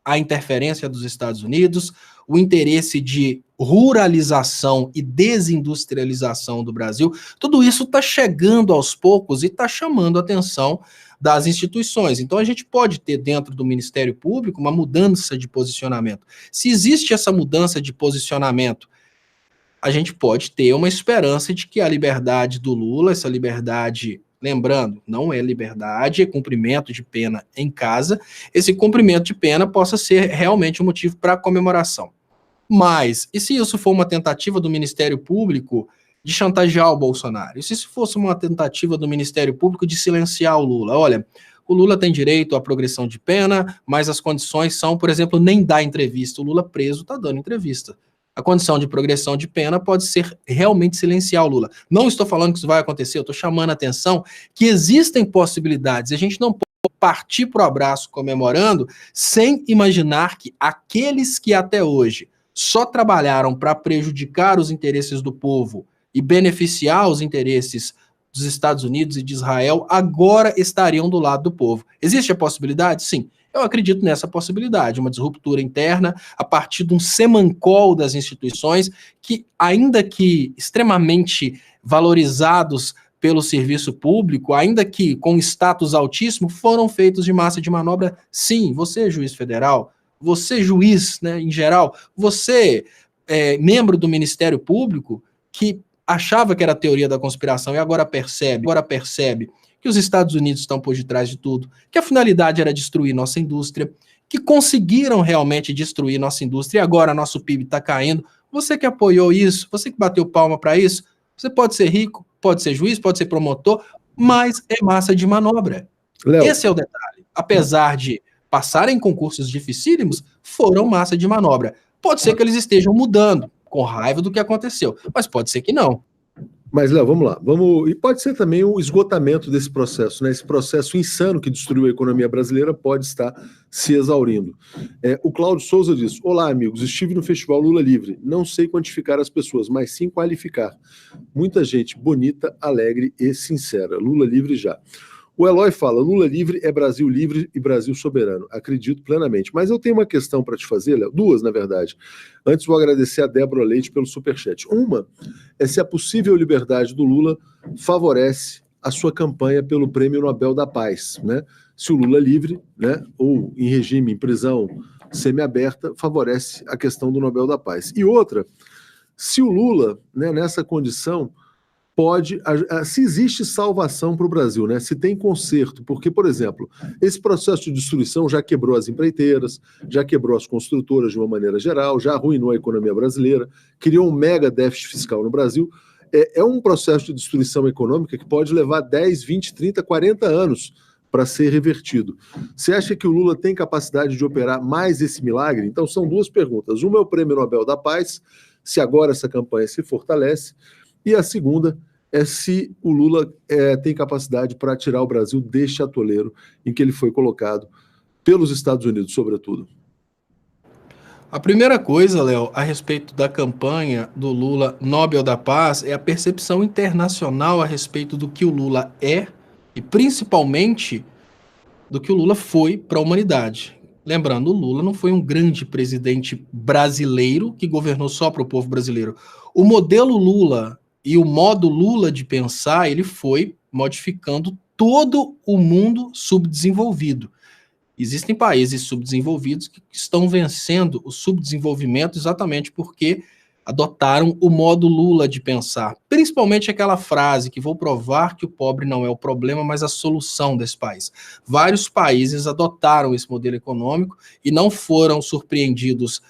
a interferência dos Estados Unidos, o interesse de ruralização e desindustrialização do Brasil, tudo isso está chegando aos poucos e está chamando a atenção das instituições. Então a gente pode ter dentro do Ministério Público uma mudança de posicionamento. Se existe essa mudança de posicionamento, a gente pode ter uma esperança de que a liberdade do Lula, essa liberdade, lembrando, não é liberdade, é cumprimento de pena em casa, esse cumprimento de pena possa ser realmente um motivo para comemoração. Mas, e se isso for uma tentativa do Ministério Público de chantagear o Bolsonaro? E se isso fosse uma tentativa do Ministério Público de silenciar o Lula? Olha, o Lula tem direito à progressão de pena, mas as condições são, por exemplo, nem dar entrevista. O Lula preso está dando entrevista. A condição de progressão de pena pode ser realmente silenciar o Lula. Não estou falando que isso vai acontecer, eu estou chamando a atenção que existem possibilidades. A gente não pode partir para o abraço comemorando sem imaginar que aqueles que até hoje só trabalharam para prejudicar os interesses do povo e beneficiar os interesses dos Estados Unidos e de Israel agora estariam do lado do povo. Existe a possibilidade? Sim. Eu acredito nessa possibilidade, uma disruptura interna a partir de um semancol das instituições que, ainda que extremamente valorizados pelo serviço público, ainda que com status altíssimo, foram feitos de massa de manobra. Sim, você, juiz federal, você, juiz, né, em geral, você, membro do Ministério Público, que achava que era a teoria da conspiração e agora percebe que os Estados Unidos estão por detrás de tudo, que a finalidade era destruir nossa indústria, que conseguiram realmente destruir nossa indústria e agora nosso PIB está caindo. Você que apoiou isso, você que bateu palma para isso, você pode ser rico, pode ser juiz, pode ser promotor, mas é massa de manobra. Léo. Esse é o detalhe. Apesar de passarem concursos dificílimos, foram massa de manobra. Pode ser que eles estejam mudando, com raiva do que aconteceu, mas pode ser que não. Mas, Léo, vamos lá. E pode ser também o esgotamento desse processo, né? Esse processo insano que destruiu a economia brasileira pode estar se exaurindo. O Cláudio Souza diz, olá, amigos, estive no Festival Lula Livre. Não sei quantificar as pessoas, mas sim qualificar. Muita gente bonita, alegre e sincera. Lula Livre já. O Eloy fala, Lula livre é Brasil livre e Brasil soberano. Acredito plenamente. Mas eu tenho uma questão para te fazer, Léo, duas, na verdade. Antes, vou agradecer a Débora Leite pelo superchat. Uma é se a possível liberdade do Lula favorece a sua campanha pelo Prêmio Nobel da Paz, né? Se o Lula livre, né, ou em regime, em prisão semiaberta, favorece a questão do Nobel da Paz. E outra, se o Lula, né, nessa condição, se existe salvação para o Brasil, né? Se tem conserto, porque, por exemplo, esse processo de destruição já quebrou as empreiteiras, já quebrou as construtoras de uma maneira geral, já arruinou a economia brasileira, criou um mega déficit fiscal no Brasil. É um processo de destruição econômica que pode levar 10, 20, 30, 40 anos para ser revertido. Você acha que o Lula tem capacidade de operar mais esse milagre? Então, são duas perguntas. Uma é o Prêmio Nobel da Paz, se agora essa campanha se fortalece, e a segunda é se o Lula tem capacidade para tirar o Brasil deste atoleiro em que ele foi colocado pelos Estados Unidos, sobretudo. A primeira coisa, Léo, a respeito da campanha do Lula Nobel da Paz é a percepção internacional a respeito do que o Lula é e principalmente do que o Lula foi para a humanidade. Lembrando, o Lula não foi um grande presidente brasileiro que governou só para o povo brasileiro. O modelo Lula e o modo Lula de pensar, ele foi modificando todo o mundo subdesenvolvido. Existem países subdesenvolvidos que estão vencendo o subdesenvolvimento exatamente porque adotaram o modo Lula de pensar. Principalmente aquela frase que vou provar que o pobre não é o problema, mas a solução desse país. Vários países adotaram esse modelo econômico e não foram surpreendidos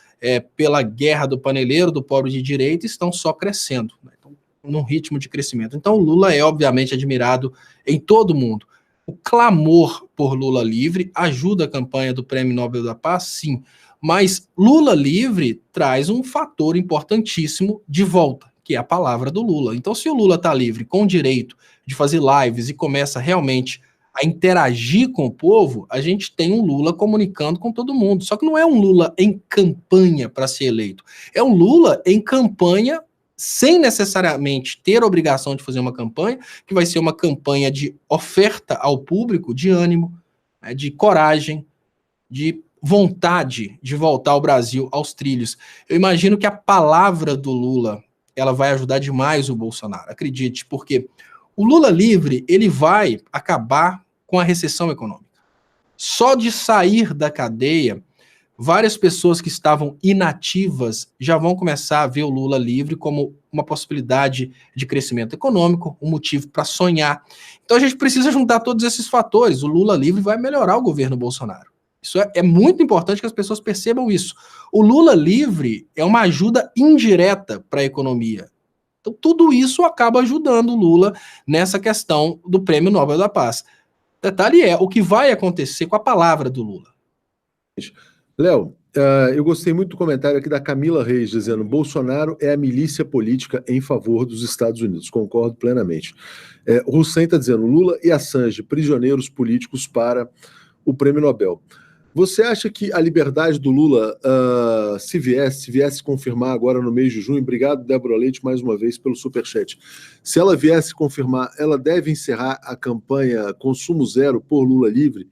pela guerra do paneleiro, do pobre de direita, e estão só crescendo, né? Então, num ritmo de crescimento. Então, o Lula é, obviamente, admirado em todo o mundo. O clamor por Lula livre ajuda a campanha do Prêmio Nobel da Paz, sim. Mas Lula livre traz um fator importantíssimo de volta, que é a palavra do Lula. Então, se o Lula está livre, com o direito de fazer lives e começa realmente a interagir com o povo, a gente tem um Lula comunicando com todo mundo. Só que não é um Lula em campanha para ser eleito. É um Lula em campanha sem necessariamente ter a obrigação de fazer uma campanha, que vai ser uma campanha de oferta ao público, de ânimo, né, de coragem, de vontade de voltar ao Brasil aos trilhos. Eu imagino que a palavra do Lula, ela vai ajudar demais o Bolsonaro, acredite, porque o Lula livre, ele vai acabar com a recessão econômica. Só de sair da cadeia, várias pessoas que estavam inativas já vão começar a ver o Lula livre como uma possibilidade de crescimento econômico, um motivo para sonhar. Então a gente precisa juntar todos esses fatores. O Lula livre vai melhorar o governo Bolsonaro. Isso é muito importante que as pessoas percebam isso. O Lula livre é uma ajuda indireta para a economia. Então tudo isso acaba ajudando o Lula nessa questão do Prêmio Nobel da Paz. Detalhe é o que vai acontecer com a palavra do Lula. Léo, eu gostei muito do comentário aqui da Camila Reis, dizendo Bolsonaro é a milícia política em favor dos Estados Unidos. Concordo plenamente. O Hussein está dizendo Lula e Assange, prisioneiros políticos para o Prêmio Nobel. Você acha que a liberdade do Lula, se viesse confirmar agora no mês de junho, obrigado, Débora Leite, mais uma vez pelo superchat, se ela viesse confirmar, ela deve encerrar a campanha Consumo Zero por Lula livre,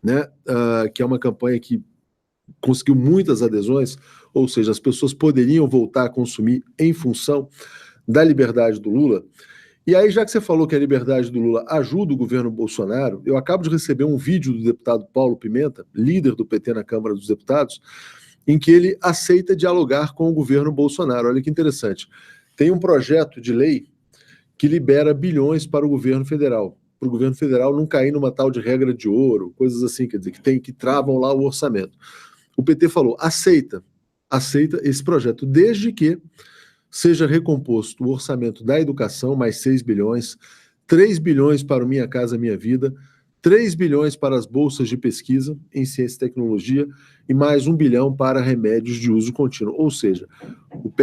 né? Que é uma campanha que conseguiu muitas adesões, ou seja, as pessoas poderiam voltar a consumir em função da liberdade do Lula. E aí, já que você falou que a liberdade do Lula ajuda o governo Bolsonaro, eu acabo de receber um vídeo do deputado Paulo Pimenta, líder do PT na Câmara dos Deputados, em que ele aceita dialogar com o governo Bolsonaro. Olha que interessante. Tem um projeto de lei que libera bilhões para o governo federal não cair numa tal de regra de ouro, coisas assim, quer dizer, que travam lá o orçamento. O PT falou, aceita esse projeto, desde que seja recomposto o orçamento da educação, mais 6 bilhões, 3 bilhões para o Minha Casa Minha Vida, 3 bilhões para as bolsas de pesquisa em ciência e tecnologia e mais 1 bilhão para remédios de uso contínuo. Ou seja,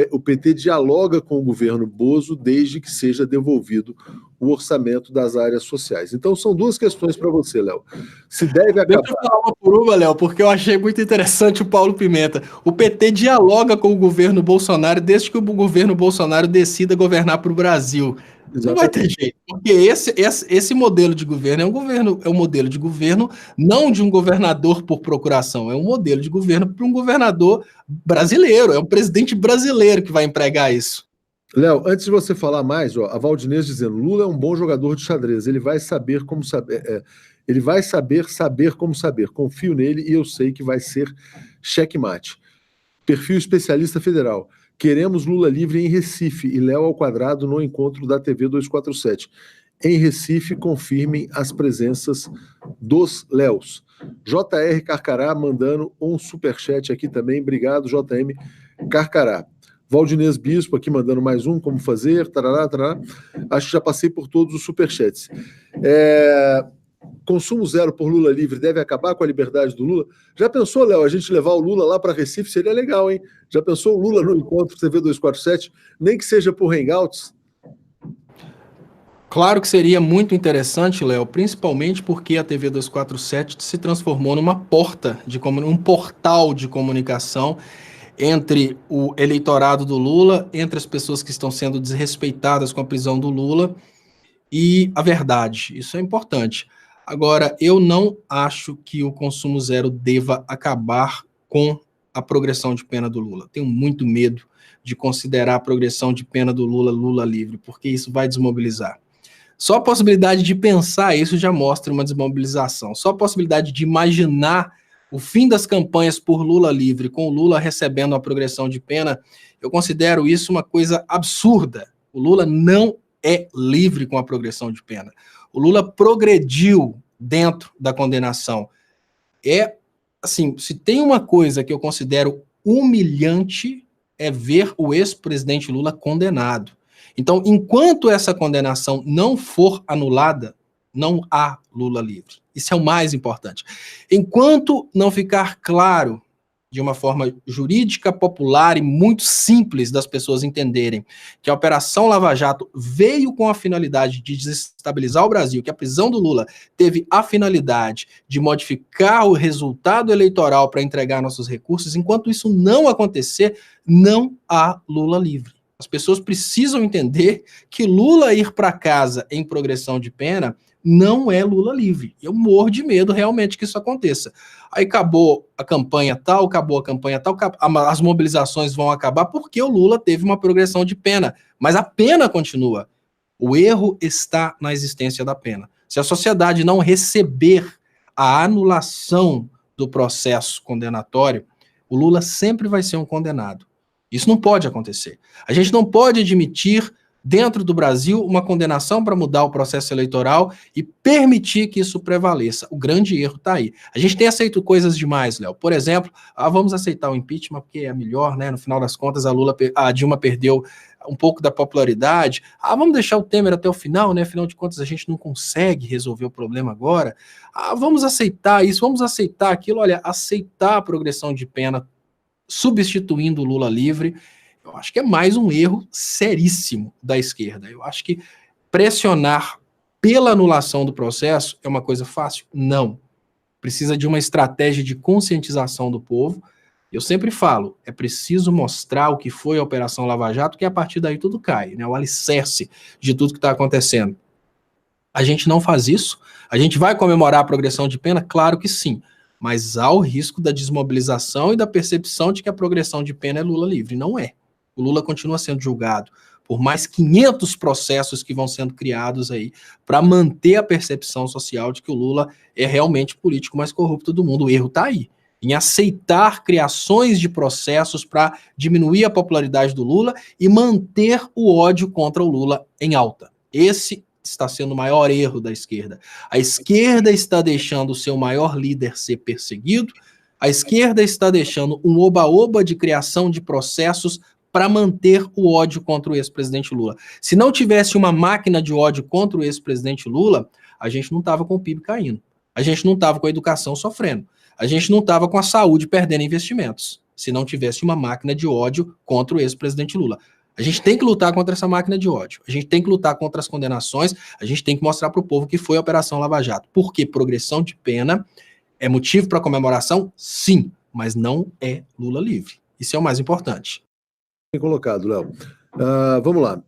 o PT dialoga com o governo Bozo desde que seja devolvido o orçamento das áreas sociais. Então são duas questões para você, Léo. Se deve acabar... Deixa eu falar uma por uma, Léo, porque eu achei muito interessante o Paulo Pimenta. O PT dialoga com o governo Bolsonaro desde que o governo Bolsonaro decida governar para o Brasil. Não vai ter jeito, porque esse modelo de governo é um modelo de governo não de um governador por procuração, é um modelo de governo para um governador brasileiro, é um presidente brasileiro que vai empregar isso. Léo, antes de você falar mais, ó, a Valdinez dizendo: Lula é um bom jogador de xadrez, ele vai saber como saber, ele vai saber como saber. Confio nele e eu sei que vai ser checkmate. Perfil especialista federal. Queremos Lula livre em Recife e Léo ao quadrado no encontro da TV 247. Em Recife, confirmem as presenças dos Léos. JR Carcará mandando um superchat aqui também. Obrigado, JM Carcará. Valdinez Bispo aqui mandando mais um, como fazer, tarará, tarará. Acho que já passei por todos os superchats. Consumo zero por Lula livre deve acabar com a liberdade do Lula? Já pensou, Léo, a gente levar o Lula lá para Recife? Seria legal, hein? Já pensou o Lula no encontro TV 247? Nem que seja por hangouts? Claro que seria muito interessante, Léo, principalmente porque a TV 247 se transformou numa um portal de comunicação entre o eleitorado do Lula, entre as pessoas que estão sendo desrespeitadas com a prisão do Lula e a verdade. Isso é importante. Agora, eu não acho que o consumo zero deva acabar com a progressão de pena do Lula. Tenho muito medo de considerar a progressão de pena do Lula Lula livre, porque isso vai desmobilizar. Só a possibilidade de pensar isso já mostra uma desmobilização. Só a possibilidade de imaginar o fim das campanhas por Lula livre, com o Lula recebendo a progressão de pena, eu considero isso uma coisa absurda. O Lula não é livre com a progressão de pena. O Lula progrediu dentro da condenação. Assim, se tem uma coisa que eu considero humilhante, é ver o ex-presidente Lula condenado. Então, enquanto essa condenação não for anulada, não há Lula livre. Isso é o mais importante. Enquanto não ficar claro, de uma forma jurídica, popular e muito simples das pessoas entenderem que a Operação Lava Jato veio com a finalidade de desestabilizar o Brasil, que a prisão do Lula teve a finalidade de modificar o resultado eleitoral para entregar nossos recursos, enquanto isso não acontecer, não há Lula livre. As pessoas precisam entender que Lula ir para casa em progressão de pena não é Lula livre. Eu morro de medo realmente que isso aconteça. Aí acabou a campanha tal, as mobilizações vão acabar porque o Lula teve uma progressão de pena, mas a pena continua. O erro está na existência da pena. Se a sociedade não receber a anulação do processo condenatório, o Lula sempre vai ser um condenado. Isso não pode acontecer. A gente não pode admitir dentro do Brasil uma condenação para mudar o processo eleitoral e permitir que isso prevaleça. O grande erro está aí. A gente tem aceito coisas demais, Léo. Por exemplo, vamos aceitar o impeachment porque é melhor, né? No final das contas, a Dilma perdeu um pouco da popularidade. Vamos deixar o Temer até o final, né? Afinal de contas, a gente não consegue resolver o problema agora. Vamos aceitar isso, vamos aceitar aquilo. Olha, aceitar a progressão de pena substituindo o Lula livre, eu acho que é mais um erro seríssimo da esquerda. Eu acho que pressionar pela anulação do processo é uma coisa fácil? Não. Precisa de uma estratégia de conscientização do povo. Eu sempre falo, é preciso mostrar o que foi a Operação Lava Jato, que a partir daí tudo cai, né? O alicerce de tudo que está acontecendo. A gente não faz isso. A gente vai comemorar a progressão de pena? Claro que sim. Mas há o risco da desmobilização e da percepção de que a progressão de pena é Lula livre. Não é. O Lula continua sendo julgado por mais 500 processos que vão sendo criados aí para manter a percepção social de que o Lula é realmente o político mais corrupto do mundo. O erro está aí, em aceitar criações de processos para diminuir a popularidade do Lula e manter o ódio contra o Lula em alta. Esse está sendo o maior erro da esquerda. A esquerda está deixando o seu maior líder ser perseguido, a esquerda está deixando um oba-oba de criação de processos para manter o ódio contra o ex-presidente Lula. Se não tivesse uma máquina de ódio contra o ex-presidente Lula, a gente não estava com o PIB caindo, a gente não estava com a educação sofrendo, a gente não estava com a saúde perdendo investimentos, se não tivesse uma máquina de ódio contra o ex-presidente Lula. A gente tem que lutar contra essa máquina de ódio. A gente tem que lutar contra as condenações. A gente tem que mostrar para o povo que foi a Operação Lava Jato. Porque progressão de pena é motivo para comemoração? Sim, mas não é Lula livre. Isso é o mais importante. Bem colocado, Léo. Vamos lá.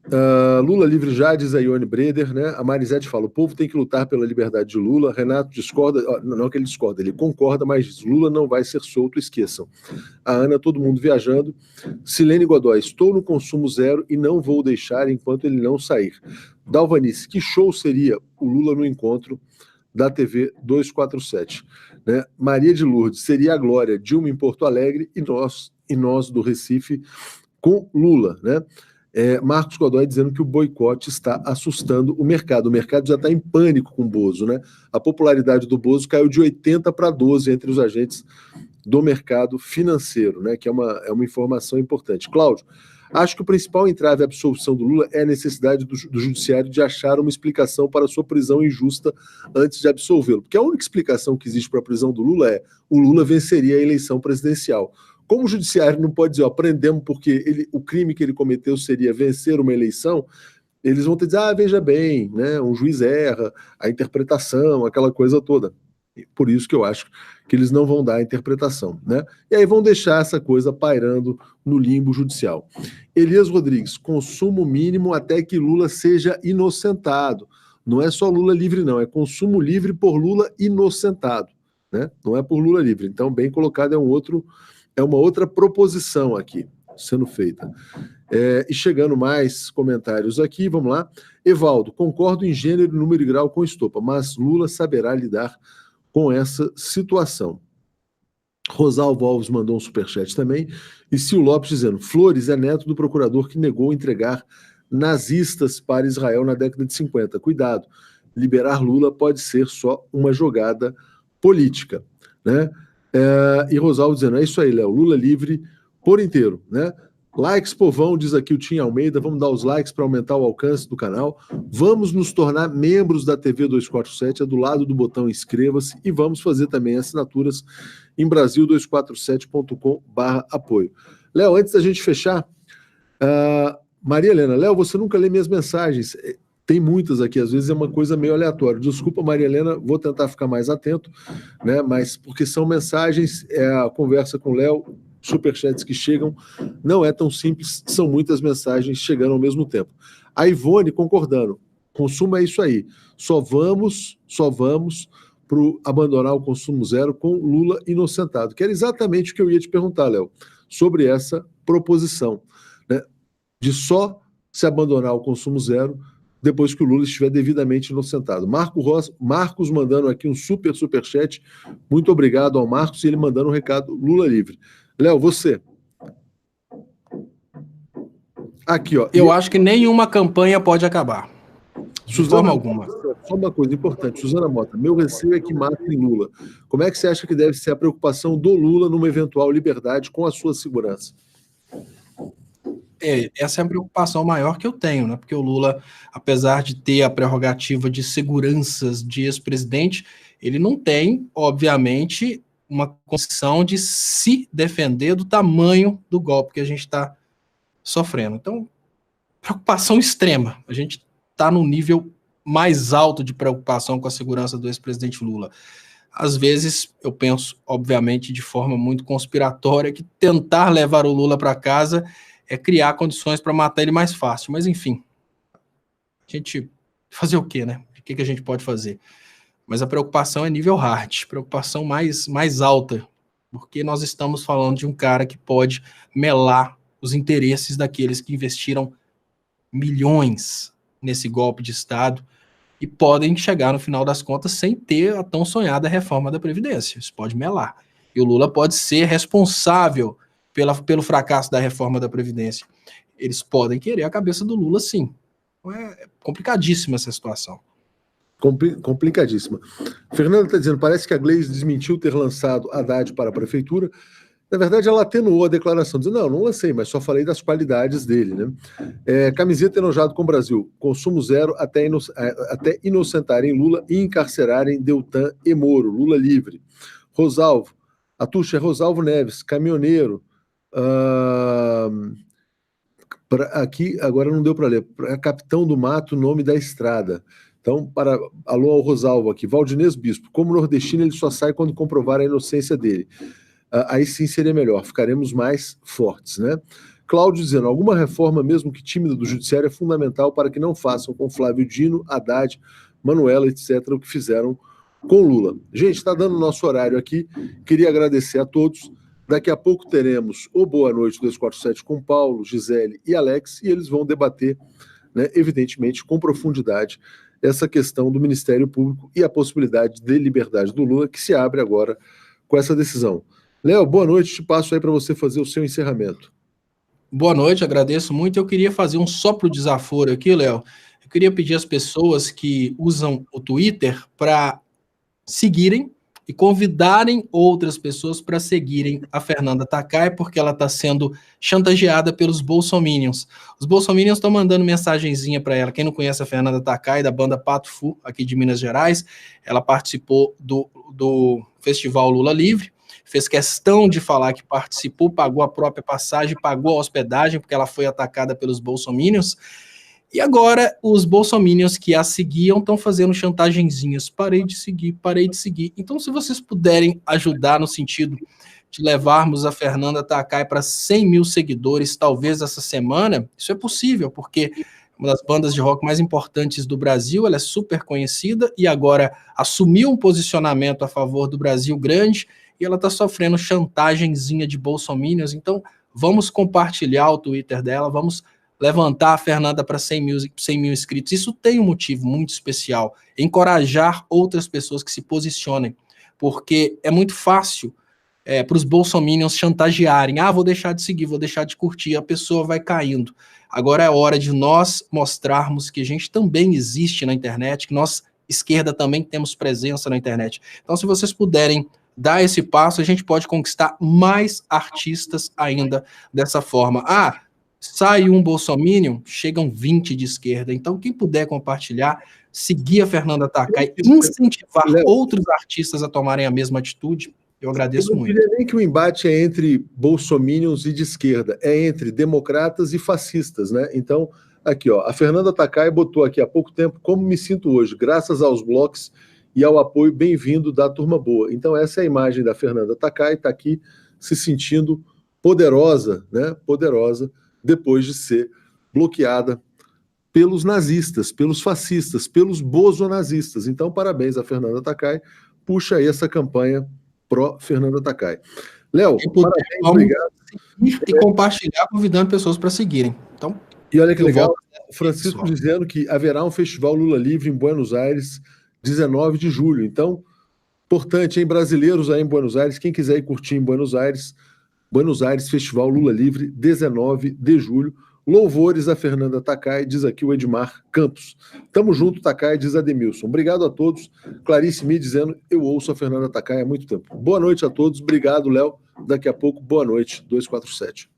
Lula livre já, diz a Ione Breder, né? A Marisete fala: o povo tem que lutar pela liberdade de Lula. Renato discorda, não é que ele discorda, ele concorda, mas diz: Lula não vai ser solto, esqueçam. A Ana, todo mundo viajando. Silene Godoy: estou no consumo zero e não vou deixar enquanto ele não sair. Dalvanice: que show seria o Lula no encontro da TV 247, né? Maria de Lourdes: seria a glória, Dilma em Porto Alegre e nós do Recife com Lula, né? Marcos Godoy dizendo que o boicote está assustando o mercado já está em pânico com o Bozo, né? A popularidade do Bozo caiu de 80 para 12 entre os agentes do mercado financeiro, né? Que é uma informação importante. Cláudio: acho que o principal entrave à absolvição do Lula é a necessidade do judiciário de achar uma explicação para a sua prisão injusta antes de absolvê-lo. Porque a única explicação que existe para a prisão do Lula é: o Lula venceria a eleição presidencial. Como o judiciário não pode dizer, prendemos porque o crime que ele cometeu seria vencer uma eleição, eles vão ter que dizer, veja bem, né, um juiz erra, a interpretação, aquela coisa toda. Por isso que eu acho que eles não vão dar a interpretação, né? E aí vão deixar essa coisa pairando no limbo judicial. Elias Rodrigues: consumo mínimo até que Lula seja inocentado. Não é só Lula livre, não, é consumo livre por Lula inocentado, né? Não é por Lula livre. Então, bem colocado, é uma outra proposição aqui sendo feita. E chegando mais comentários aqui, vamos lá. Evaldo: concordo em gênero, número e grau com Estopa, mas Lula saberá lidar com essa situação. Rosalvo Alves mandou um superchat também. E Sil Lopes dizendo: Flores é neto do procurador que negou entregar nazistas para Israel na década de 50. Cuidado, liberar Lula pode ser só uma jogada política, né? E Rosalvo dizendo: é isso aí, Léo, Lula livre por inteiro, né? Likes, povão, diz aqui o Tim Almeida. Vamos dar os likes para aumentar o alcance do canal. Vamos nos tornar membros da TV 247, é do lado do botão inscreva-se, e vamos fazer também assinaturas em brasil247.com/apoio. Léo, antes da gente fechar, Maria Helena: Léo, você nunca lê minhas mensagens. Tem muitas aqui, às vezes é uma coisa meio aleatória. Desculpa, Maria Helena, vou tentar ficar mais atento, né? Mas porque são mensagens, a conversa com o Léo, superchats que chegam, não é tão simples, são muitas mensagens chegando ao mesmo tempo. A Ivone concordando: consumo é isso aí, só vamos para abandonar o consumo zero com Lula inocentado, que era exatamente o que eu ia te perguntar, Léo, sobre essa proposição, né, de só se abandonar o consumo zero depois que o Lula estiver devidamente inocentado. Marcos mandando aqui um superchat, muito obrigado ao Marcos, e ele mandando um recado: Lula livre. Léo, você. Aqui, ó. Eu acho que nenhuma campanha pode acabar. De forma alguma. Só uma coisa importante, Suzana Mota: meu receio é que matem Lula. Como é que você acha que deve ser a preocupação do Lula numa eventual liberdade com a sua segurança? Essa é a preocupação maior que eu tenho, né? Porque o Lula, apesar de ter a prerrogativa de seguranças de ex-presidente, ele não tem, obviamente, uma condição de se defender do tamanho do golpe que a gente está sofrendo. Então, preocupação extrema. A gente está num nível mais alto de preocupação com a segurança do ex-presidente Lula. Às vezes, eu penso, obviamente, de forma muito conspiratória, que tentar levar o Lula para casa é criar condições para matar ele mais fácil. Mas, enfim, a gente fazer o quê, né? O que a gente pode fazer? Mas a preocupação é nível hard, preocupação mais alta, porque nós estamos falando de um cara que pode melar os interesses daqueles que investiram milhões nesse golpe de Estado e podem chegar no final das contas sem ter a tão sonhada reforma da Previdência. Isso pode melar. E o Lula pode ser responsável pelo fracasso da reforma da Previdência. Eles podem querer a cabeça do Lula, sim. Então é complicadíssima essa situação. Complicadíssima. Fernando está dizendo: parece que a Gleisi desmentiu ter lançado Haddad para a prefeitura. Na verdade, ela atenuou a declaração, dizendo: não lancei, mas só falei das qualidades dele, né? Camiseta enojado com o Brasil: consumo zero até inocentarem Lula e encarcerarem Deltan e Moro. Lula livre. Rosalvo, Atucha, Rosalvo Neves, caminhoneiro. Aqui, agora não deu para ler. Capitão do Mato, nome da estrada. Então, alô ao Rosalvo aqui. Valdinês Bispo: como nordestino, ele só sai quando comprovar a inocência dele. Aí sim seria melhor, ficaremos mais fortes, né? Cláudio dizendo, alguma reforma, mesmo que tímida, do judiciário é fundamental para que não façam com Flávio Dino, Haddad, Manuela, etc., o que fizeram com Lula. Gente, está dando o nosso horário aqui. Queria agradecer a todos. Daqui a pouco teremos o Boa Noite 247 com Paulo, Gisele e Alex, e eles vão debater, né, evidentemente, com profundidade, essa questão do Ministério Público e a possibilidade de liberdade do Lula, que se abre agora com essa decisão. Léo, boa noite, te passo aí para você fazer o seu encerramento. Boa noite, agradeço muito. Eu queria fazer um sopro desaforo aqui, Léo. Eu queria pedir às pessoas que usam o Twitter para seguirem e convidarem outras pessoas para seguirem a Fernanda Takai, porque ela está sendo chantageada pelos bolsominions. Os bolsominions estão mandando mensagenzinha para ela. Quem não conhece a Fernanda Takai, da banda Pato Fu, aqui de Minas Gerais, ela participou do Festival Lula Livre, fez questão de falar que participou, pagou a própria passagem, pagou a hospedagem, porque ela foi atacada pelos bolsominions. E agora, os bolsominions que a seguiam estão fazendo chantagenzinhas. Parei de seguir, parei de seguir. Então, se vocês puderem ajudar no sentido de levarmos a Fernanda Takai para 100 mil seguidores, talvez essa semana, isso é possível, porque uma das bandas de rock mais importantes do Brasil, ela é super conhecida e agora assumiu um posicionamento a favor do Brasil grande e ela está sofrendo chantagenzinha de bolsominions. Então, vamos compartilhar o Twitter dela, vamos levantar a Fernanda para 100 mil inscritos. Isso tem um motivo muito especial. Encorajar outras pessoas que se posicionem. Porque é muito fácil para os bolsominions chantagearem. Ah, vou deixar de seguir, vou deixar de curtir. A pessoa vai caindo. Agora é hora de nós mostrarmos que a gente também existe na internet, que nós, esquerda, também temos presença na internet. Então, se vocês puderem dar esse passo, a gente pode conquistar mais artistas ainda dessa forma. Ah, sai um bolsominion, chegam 20 de esquerda. Então, quem puder compartilhar, seguir a Fernanda Takai, incentivar outros artistas a tomarem a mesma atitude, eu agradeço muito. Eu não diria nem que o embate é entre bolsominions e de esquerda, é entre democratas e fascistas, né? Então, aqui, ó, a Fernanda Takai botou aqui há pouco tempo como me sinto hoje, graças aos blogs e ao apoio bem-vindo da turma boa. Então, essa é a imagem da Fernanda Takai, está aqui se sentindo poderosa, né? Poderosa, depois de ser bloqueada pelos nazistas, pelos fascistas, pelos bozonazistas. Então, parabéns a Fernanda Takai, puxa aí essa campanha pró-Fernanda Takai. Léo, parabéns, obrigado. E compartilhar, convidando pessoas para seguirem. Então, e olha que legal, o Francisco dizendo que haverá um festival Lula Livre em Buenos Aires, 19 de julho. Então, importante, hein, brasileiros aí em Buenos Aires, quem quiser ir curtir em Buenos Aires, Festival Lula Livre, 19 de julho. Louvores a Fernanda Takai, diz aqui o Edmar Campos. Tamo junto, Takai, diz Ademilson. Obrigado a todos. Clarice me dizendo, eu ouço a Fernanda Takai há muito tempo. Boa noite a todos, obrigado, Léo. Daqui a pouco, boa noite, 247.